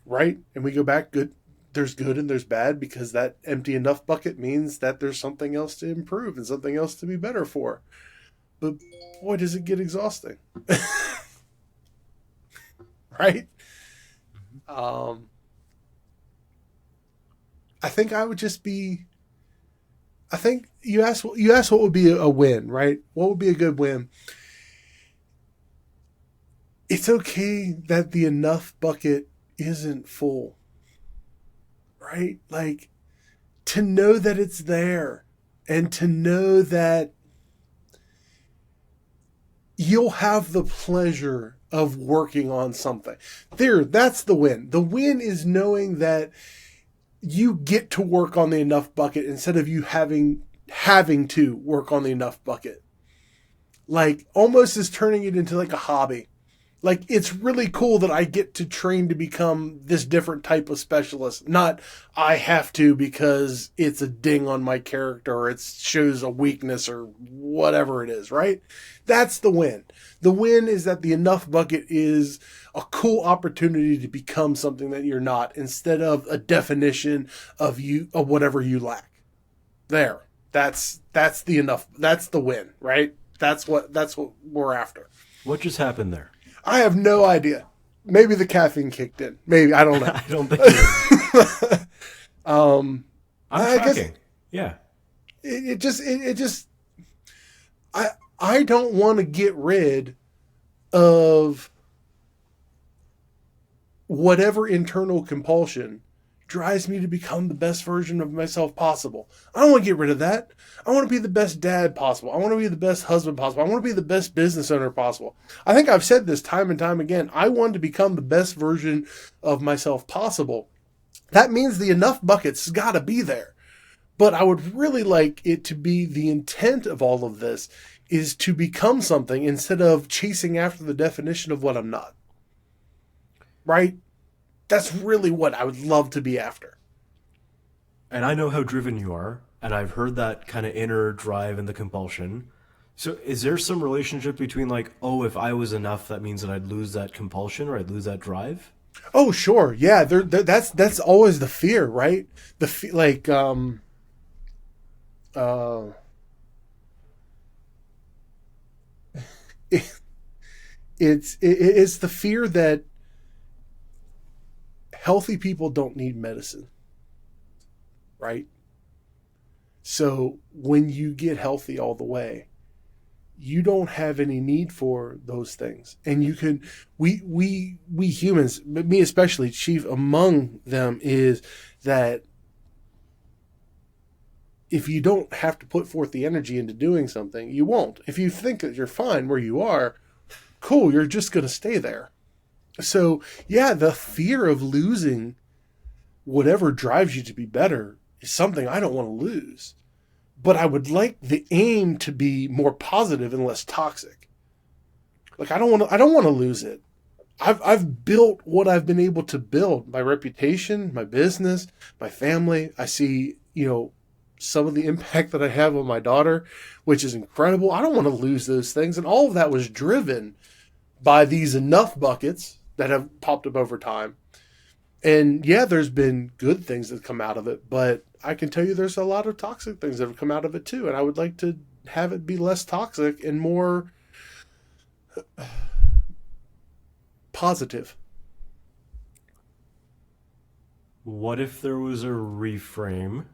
right? And we go back good. There's good and there's bad because that empty enough bucket means that there's something else to improve and something else to be better for. But boy, does it get exhausting. Right? Um, I think I would just be. I think you asked what would be a win, right? What would be a good win? It's okay that the enough bucket isn't full, right? Like to know that it's there and to know that you'll have the pleasure of working on something. That's the win. The win is knowing that you get to work on the enough bucket instead of you having to work on the enough bucket. Like almost is turning it into like a hobby. Like it's really cool that I get to train to become this different type of specialist. Not I have to because it's a ding on my character or it shows a weakness or whatever it is, right? That's the win. The win is that the enough bucket is a cool opportunity to become something that you're not instead of a definition of whatever you lack. There. That's the enough. That's the win, right? That's what we're after. What just happened there? I have no idea. Maybe the caffeine kicked in. Maybe I don't know. I don't think it is. um, I'm tracking. Yeah. It just I don't want to get rid of whatever internal compulsion drives me to become the best version of myself possible. I don't want to get rid of that. I want to be the best dad possible. I want to be the best husband possible. I want to be the best business owner possible. I think I've said this time and time again. I want to become the best version of myself possible. That means the enough bucket's got to be there. But I would really like it to be the intent of all of this is to become something instead of chasing after the definition of what I'm not. Right? That's really what I would love to be after. And I know how driven you are, and I've heard that kind of inner drive and the compulsion. So is there some relationship between like, oh, if I was enough, that means that I'd lose that compulsion or I'd lose that drive? Oh, sure. Yeah, that's always the fear, right? Like it, it's the fear that healthy people don't need medicine, right? So when you get healthy all the way, you don't have any need for those things. And you can, we humans, but me especially, chief among them, is that if you don't have to put forth the energy into doing something, you won't. If you think that you're fine where you are, cool, you're just going to stay there. So, yeah, the fear of losing whatever drives you to be better is something I don't want to lose. But I would like the aim to be more positive and less toxic. Like I don't want to lose it. I've built what I've been able to build, my reputation, my business, my family. I see, some of the impact that I have on my daughter, which is incredible. I don't want to lose those things. And all of that was driven by these enough buckets that have popped up over time. And yeah, there's been good things that come out of it, but I can tell you there's a lot of toxic things that have come out of it too. And I would like to have it be less toxic and more positive. What if there was a reframe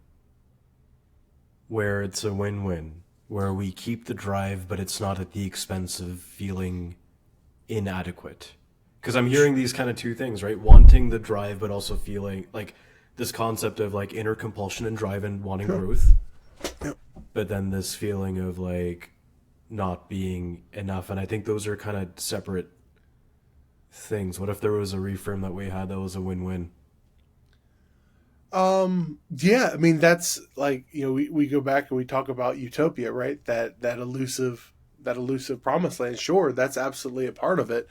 where it's a win-win, where we keep the drive, but it's not at the expense of feeling inadequate? Because I'm hearing these kind of two things, right? Wanting the drive, but also feeling like this concept of like inner compulsion and drive and wanting Sure. growth, Yep. but then this feeling of like not being enough. And I think those are kind of separate things. What if there was a reframe that we had that was a win-win? Yeah, I mean, that's like, we go back and we talk about utopia, right? That elusive promised land. Sure. That's absolutely a part of it.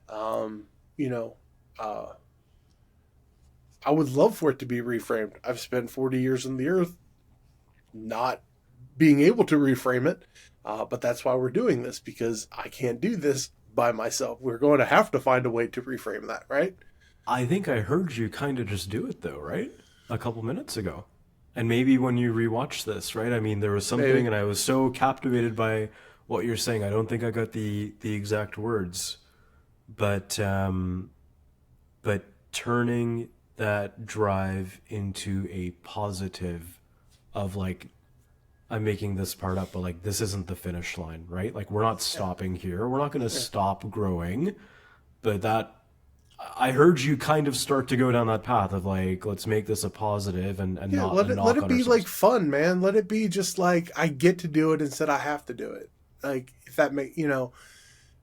Um, you know, uh, I would love for it to be reframed. I've spent 40 years on the earth not being able to reframe it. But that's why we're doing this, because I can't do this by myself. We're going to have to find a way to reframe that, right? I think I heard you kind of just do it though, right? A couple minutes ago. And maybe when you rewatch this, right? I mean, there was something, Maybe. and I was so captivated by what you're saying. I don't think I got the exact words, but but turning that drive into a positive of like I'm making this part up, but like this isn't the finish line, right? Like we're not Yeah. stopping here. We're not going to Yeah. stop growing, but that I heard you kind of start to go down that path of like, let's make this a positive and Yeah, not a let knock it on be like ourselves. fun, man. Let it be just like I get to do it instead I have to do it. Like if that make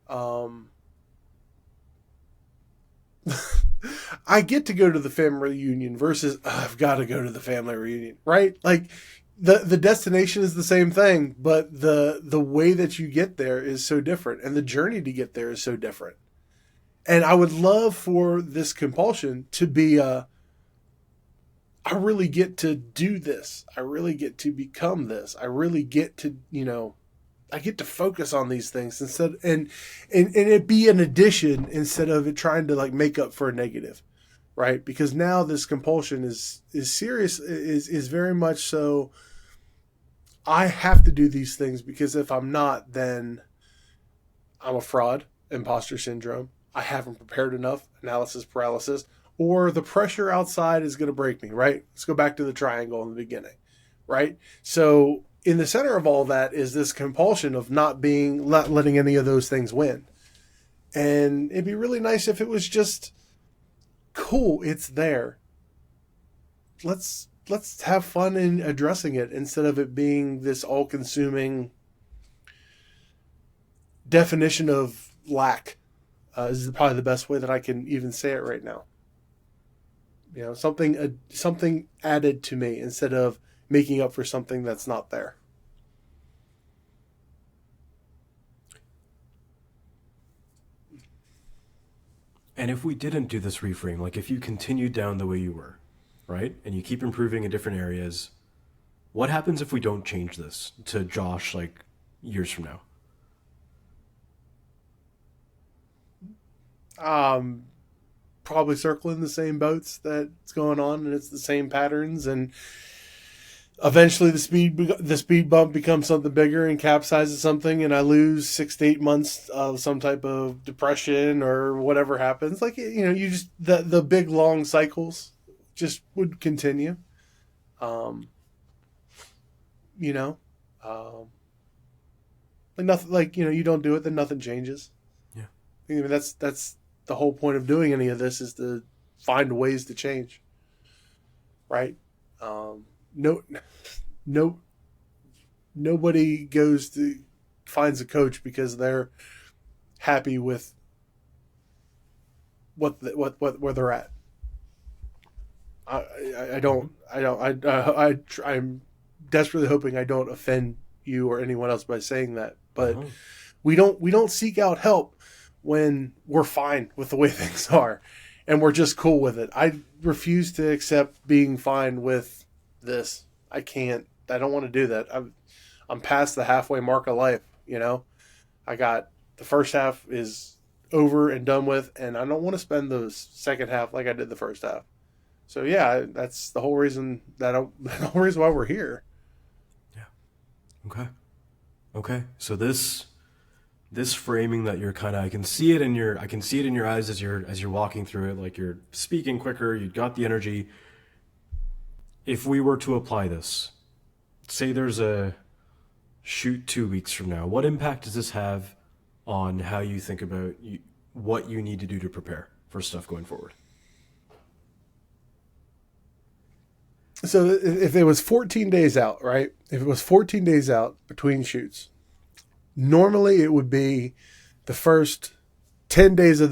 um I get to go to the family reunion versus I've got to go to the family reunion, right? Like the destination is the same thing, but the way that you get there is so different, and the journey to get there is so different. And I would love for this compulsion to be I really get to do this. I really get to become this. I really get to, I get to focus on these things instead and it be an addition instead of it trying to like make up for a negative, right? Because now this compulsion is serious, is very much so. I have to do these things because if I'm not, then I'm a fraud, imposter syndrome. I haven't prepared enough, analysis paralysis, or the pressure outside is going to break me, right? Let's go back to the triangle in the beginning, right? So, in the center of all that is this compulsion of not letting any of those things win. And it'd be really nice if it was just cool, it's there. Let's have fun in addressing it instead of it being this all-consuming definition of lack. Is probably the best way that I can even say it right now. Something added to me instead of making up for something that's not there. And if we didn't do this reframe, like if you continued down the way you were, right? And you keep improving in different areas, what happens if we don't change this to Josh like years from now? Um, Probably circling the same boats that's going on, and it's the same patterns, and eventually the speed bump becomes something bigger and capsizes something, and I lose 6 to 8 months of some type of depression or whatever happens. Like you just the big long cycles just would continue. Um, you know, um, Like nothing, like you don't do it, then nothing changes. Yeah. I mean, that's the whole point of doing any of this is to find ways to change, right? No, no, nobody goes to finds a coach because they're happy with what where they're at. I Hmm. don't I'm desperately hoping I don't offend you or anyone else by saying that, but Uh-huh. we don't seek out help when we're fine with the way things are and we're just cool with it. I refuse to accept being fine with this. I don't want to do that. I'm past the halfway mark of life. I got the first half is over and done with, and I don't want to spend the second half like I did the first half. So yeah, that's the whole reason the whole reason why we're here. Yeah. Okay. Okay. So this framing that you're kind of I can see it in your eyes as you're walking through it, like you're speaking quicker, you got the energy. If we were to apply this, say there's a shoot 2 weeks from now, what impact does this have on how you think about what you need to do to prepare for stuff going forward? So if it was 14 days out, right? If it was 14 days out between shoots, normally it would be the first 10 days of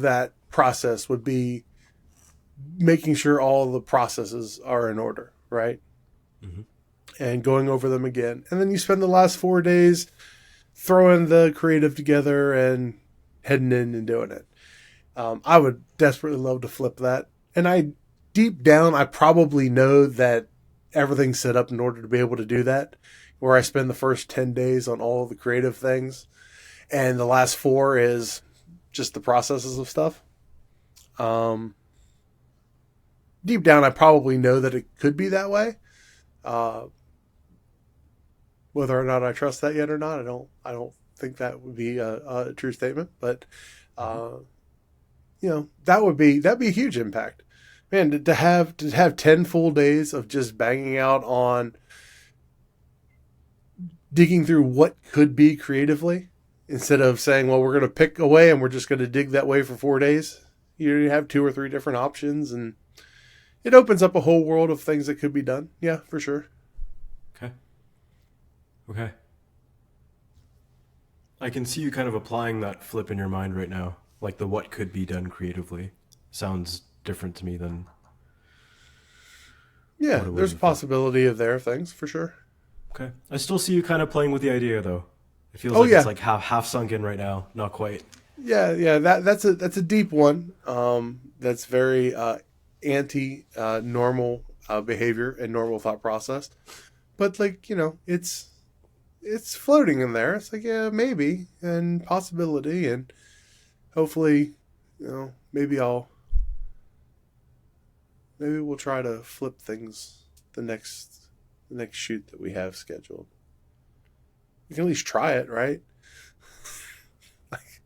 that process would be making sure all the processes are in order, right? Hmm. And going over them again. And then you spend the last 4 days throwing the creative together and heading in and doing it. I would desperately love to flip that. And deep down, I probably know that everything's set up in order to be able to do that, where I spend the first 10 days on all of the creative things. And the last four is just the processes of stuff. Um, Deep down, I probably know that it could be that way. Uh, Whether or not I trust that yet or not, I don't think that would be a true statement. But Hmm. uh, that'd be a huge impact, man. To have 10 full days of just banging out on digging through what could be creatively instead of saying, well, we're going to pick a way and we're just going to dig that way for 4 days. You have two or three different options, and it opens up a whole world of things that could be done. Yeah, for sure. Okay. Okay. I can see you kind of applying that flip in your mind right now, like the what could be done creatively. Sounds different to me than Yeah, what it would there's a have been. possibility of there things for sure. Okay. I still see you kind of playing with the idea though. It feels Oh like it's yeah, like half sunk in right now, not quite. yeah. That's a deep one. That's very anti normal behavior and normal thought process. But like it's floating in there. It's like yeah, maybe and possibility, and hopefully, maybe we'll try to flip things the next shoot that we have scheduled. We can at least try it, right? Like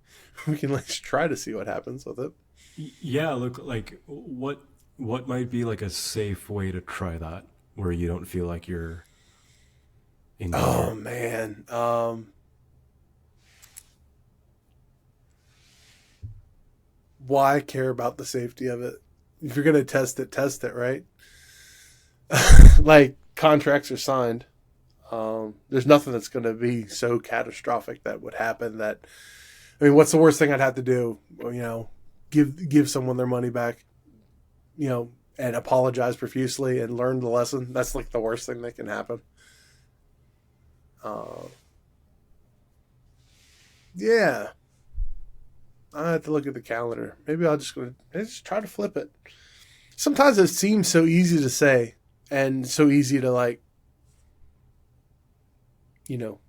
we can at least try to see what happens with it. Yeah, look, like what might be like a safe way to try that where you don't feel like you're in Oh danger? man, why care about the safety of it? If you're gonna test it, right? Like contracts are signed. There's nothing that's going to be so catastrophic that would happen. That I mean, what's the worst thing I'd have to do? Well, give someone their money back. And apologize profusely and learn the lesson. That's like the worst thing that can happen. Uh, yeah, I have to look at the calendar. Maybe I'll just try to flip it. Sometimes it seems so easy to say and so easy to like you know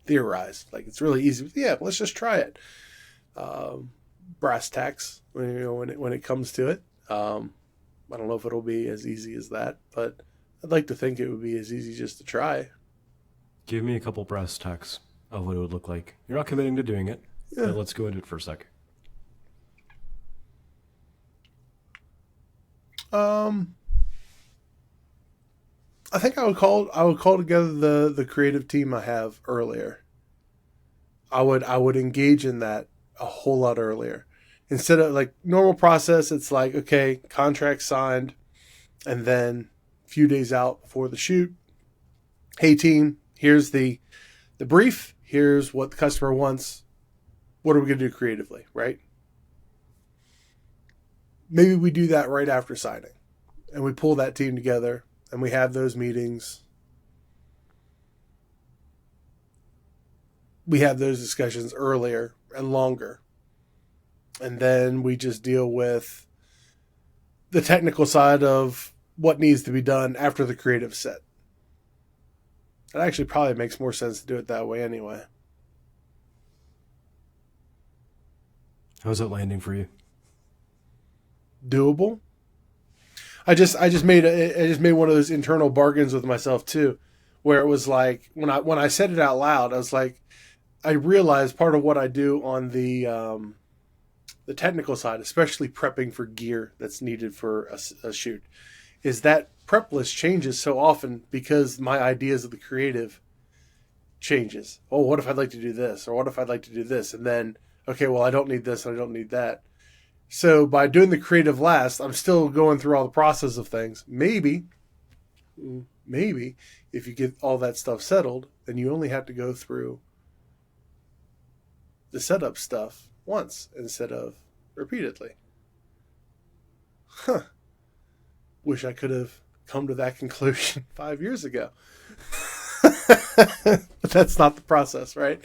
theorize. Like it's really easy. Yeah, let's just try it. Um, Brass tacks when it comes to it. I don't know if it'll be as easy as that, but I'd like to think it would be as easy just to try. Give me a couple brass tacks of what it would look like. You're not committing to doing it, Yeah. but let's go into it for a sec. Um, I think I would call together the creative team I have earlier. I would engage in that a whole lot earlier. Instead of like normal process, it's like, okay, contract signed, and then a few days out before the shoot, hey team, here's the brief, here's what the customer wants. What are we going to do creatively, right? Maybe we do that right after signing, and we pull that team together, and we have those meetings. We have those discussions earlier and longer. And then we just deal with the technical side of what needs to be done after the creative set. It actually probably makes more sense to do it that way anyway. How's it landing for you? Doable. I just made one of those internal bargains with myself too, where it was like when I said it out loud, I was like, I realized part of what I do on the technical side, especially prepping for gear that's needed for a shoot, is that prep list changes so often because my ideas of the creative changes. Oh, what if I'd like to do this? Or what if I'd like to do this? And then, okay, well, I don't need this and I don't need that. So by doing the creative last, I'm still going through all the process of things. Maybe if you get all that stuff settled, then you only have to go through the setup stuff once instead of repeatedly. Huh. Wish I could have come to that conclusion 5 years ago. But that's not the process, right?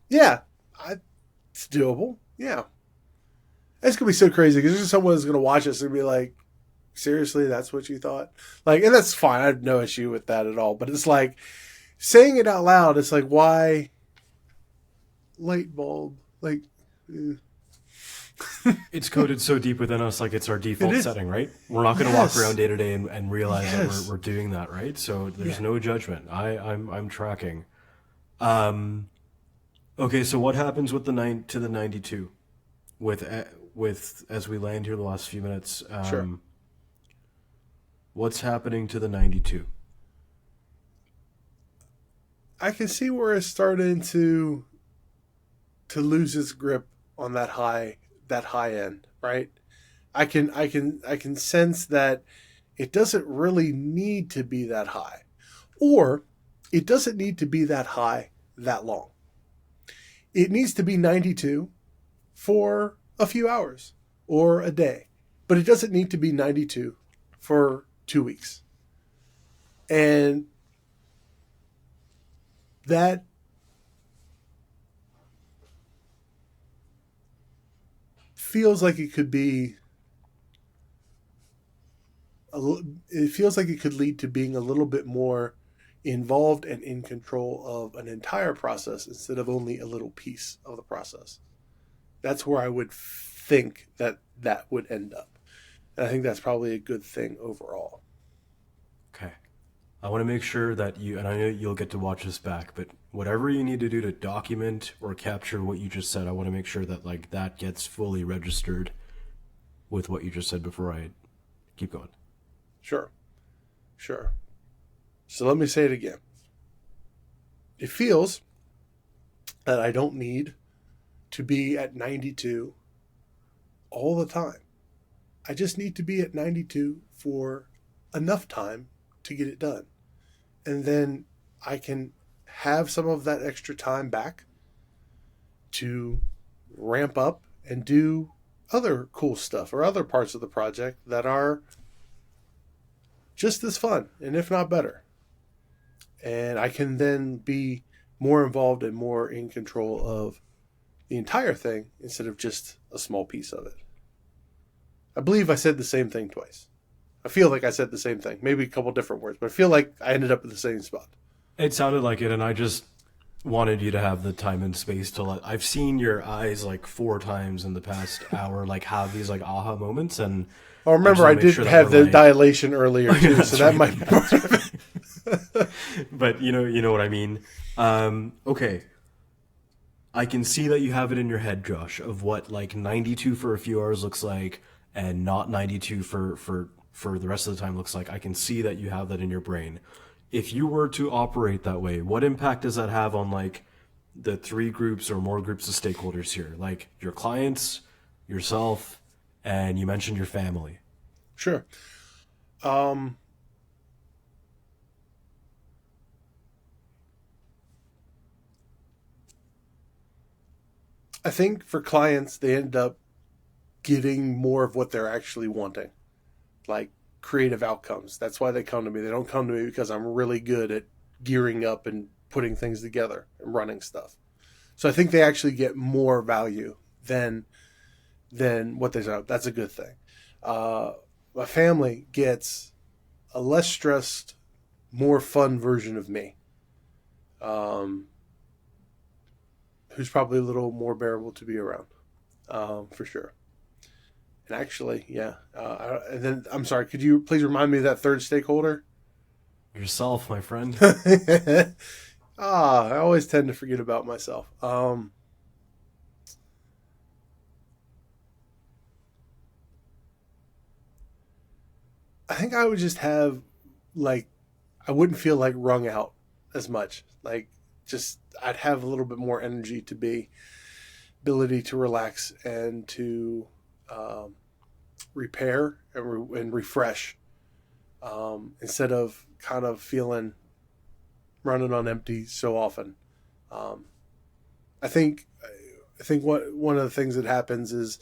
Yeah, it's doable. Yeah. It's going to be so crazy because there's someone who's going to watch this and be like, seriously, that's what you thought? Like, and that's fine. I have no issue with that at all. But it's like, saying it out loud, it's like, why light bulb? Like, It's coded so deep within us, like it's our default is. setting, right? We're not going to walk Yes. around day to day and realize that Yes. we're doing that, right? So there's Yeah. no judgment. I'm tracking. Okay, so what happens with the 92 with as we land here the last few minutes? Sure. What's happening to the 92? I can see where it's starting to lose its grip on that high end, right? I can sense that it doesn't really need to be that high, or it doesn't need to be that high that long. It needs to be 92 for a few hours or a day, but it doesn't need to be 92 for 2 weeks. And that feels like it could be it feels like it could lead to being a little bit more involved and in control of an entire process instead of only a little piece of the process. That's where I would think that would end up. And I think that's probably a good thing overall. Okay. I want to make sure that and I know you'll get to watch this back, but whatever you need to do to document or capture what you just said, I want to make sure that like that gets fully registered with what you just said before I keep going. Sure. So let me say it again. It feels that I don't need to be at 92 all the time. I just need to be at 92 for enough time to get it done. And then I can have some of that extra time back to ramp up and do other cool stuff or other parts of the project that are just as fun, and if not better. And I can then be more involved and more in control of the entire thing instead of just a small piece of it. I believe I said the same thing twice. I feel like I said the same thing, maybe a couple different words, but I feel like I ended up at the same spot. It sounded like it, and I just wanted you to have the time and space to let. I've seen your eyes like 4 times in the past hour, like have these like aha moments, and Oh, remember, I did have the dilation earlier too, so that might be part of it. But you know what I mean. Okay, I can see that you have it in your head, Josh, of what like 92 for a few hours looks like, and not 92 for the rest of the time looks like. I can see that you have that in your brain. if you were to operate that way, what impact does that have on like the three groups or more groups of stakeholders here? Like your clients, yourself, and you mentioned your family. Sure. Um, I think for clients, they end up getting more of what they're actually wanting, like creative outcomes. That's why they come to me. They don't come to me because I'm really good at gearing up and putting things together and running stuff. So I think they actually get more value than what they say. That's a good thing. Uh, my family gets a less stressed, more fun version of me, um, who's probably a little more bearable to be around, for sure. And actually, yeah. And then I'm sorry. Could you please remind me of that third stakeholder? Yourself, my friend. I always tend to forget about myself. I think I would just have like I wouldn't feel like wrung out as much. Like just I'd have a little bit more energy to be ability to relax and to um, repair and refresh, instead of kind of feeling running on empty so often. Um, I think I think what one of the things that happens is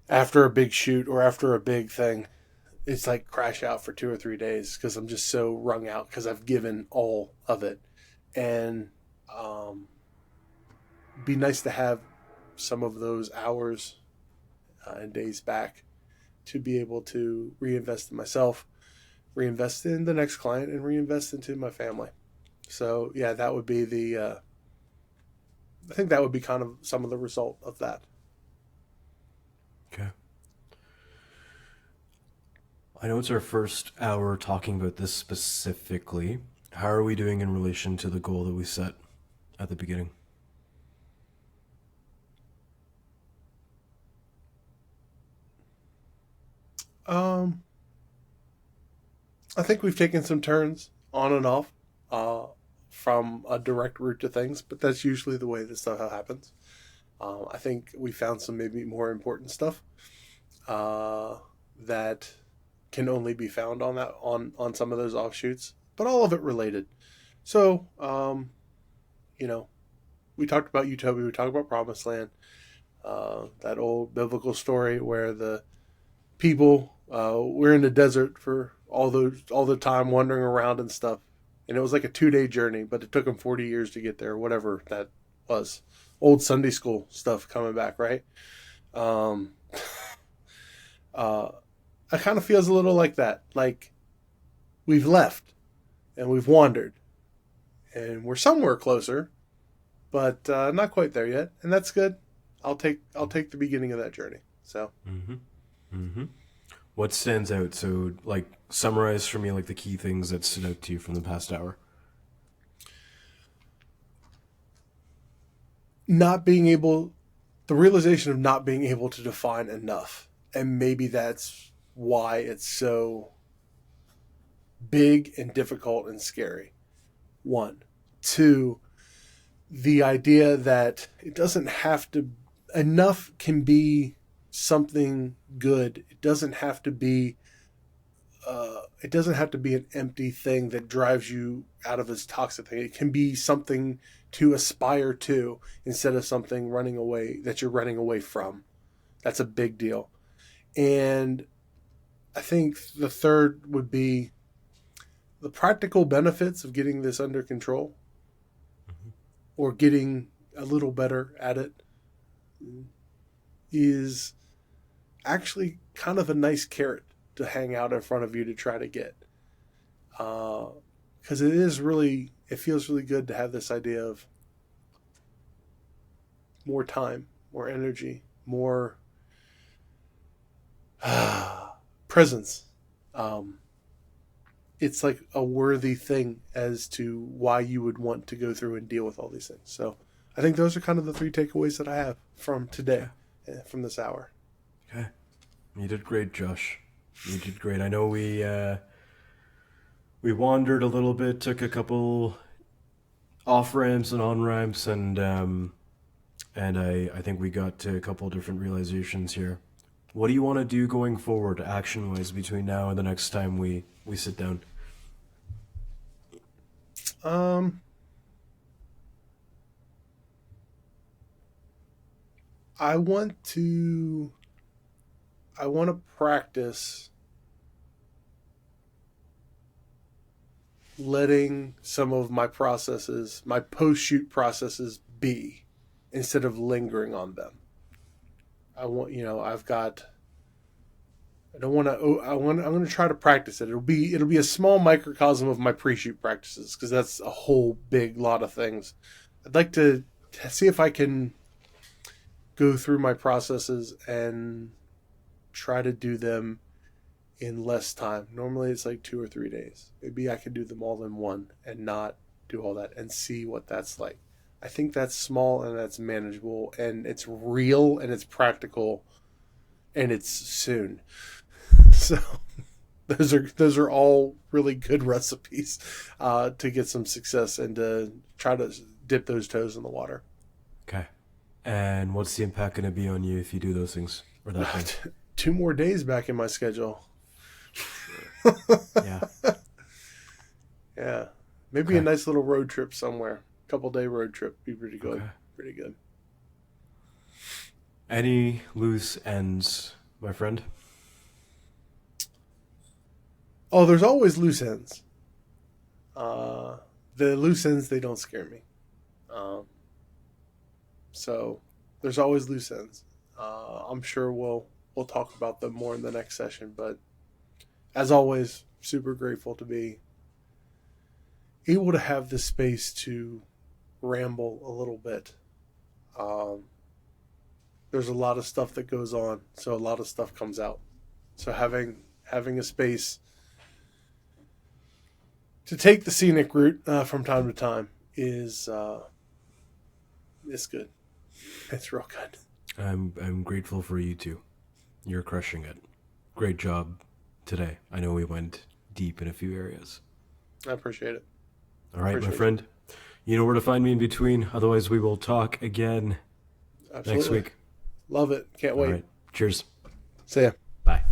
after a big shoot or after a big thing, it's like crash out for 2 or 3 days because I'm just so wrung out because I've given all of it, and um, be nice to have some of those hours and days back to be able to reinvest in myself, reinvest in the next client, and reinvest into my family. So yeah, that would be the. I think that would be kind of some of the result of that. Okay. I know it's our first hour talking about this specifically. How are we doing in relation to the goal that we set at the beginning? Um, I think we've taken some turns on and off, uh, from a direct route to things, but that's usually the way this stuff happens. I think we found some maybe more important stuff, uh, that can only be found on some of those offshoots, but all of it related. So, you know, we talked about Utopia, we talked about Promised Land, that old biblical story where the people were in the desert for all the time wandering around and stuff, and it was like a 2 day journey, but it took them 40 years to get there, whatever that was. Old Sunday school stuff coming back, right? Um, uh, I kind of feels a little like that, like we've left and we've wandered and we're somewhere closer, but not quite there yet, and that's good. I'll take the beginning of that journey. So Mm-hmm. Mm-hmm. What stands out? So, like, summarize for me, like, the key things that stood out to you from the past hour. not being able, the realization of not being able to define enough, and maybe that's why it's so big and difficult and scary. One, two, the idea that it doesn't have to, enough can be something good. It doesn't have to be it doesn't have to be an empty thing that drives you out of this toxic thing. It can be something to aspire to instead of something running away that you're running away from. That's a big deal. And I think the third would be the practical benefits of getting this under control or getting a little better at it is actually kind of a nice carrot to hang out in front of you to try to get. Because it is really, it feels really good to have this idea of more time, more energy, more presence. Um, it's like a worthy thing as to why you would want to go through and deal with all these things. So I think those are kind of the three takeaways that I have from today, Okay. from this hour. Okay. You did great, Josh. You did great. I know we wandered a little bit, took a couple off ramps and on ramps, and I think we got to a couple different realizations here. What do you want to do going forward, action wise, between now and the next time we sit down? Um, I want to I want to practice letting some of my processes, my post shoot processes, be instead of lingering on them. I want, I've got. I don't want to. I'm going to try to practice it. It'll be a small microcosm of my pre-shoot practices because that's a whole big lot of things. I'd like to see if I can go through my processes and try to do them in less time. Normally it's like 2 or 3 days. Maybe I can do them all in one and not do all that and see what that's like. I think that's small and that's manageable and it's real and it's practical and it's soon. So those are all really good recipes to get some success and to try to dip those toes in the water. Okay. And what's the impact going to be on you if you do those things or that thing? 2 more days back in my schedule. Yeah. Yeah. Maybe Okay. a nice little road trip somewhere. Couple-day road trip. Be pretty good. Okay. Pretty good. Any loose ends, my friend? Oh, there's always loose ends. The loose ends, they don't scare me. Um, so there's always loose ends. I'm sure we'll talk about them more in the next session. But as always, super grateful to be able to have the space to ramble a little bit. There's a lot of stuff that goes on, so a lot of stuff comes out. So having a space to take the scenic route from time to time is good. It's real good. I'm grateful for you too. You're crushing it. Great job today. I know we went deep in a few areas. I appreciate it. All right, my Appreciate friend. You know where to find me in between. Otherwise, we will talk again Absolutely. next week. Love it. Can't All wait. right. Cheers. See ya. Bye.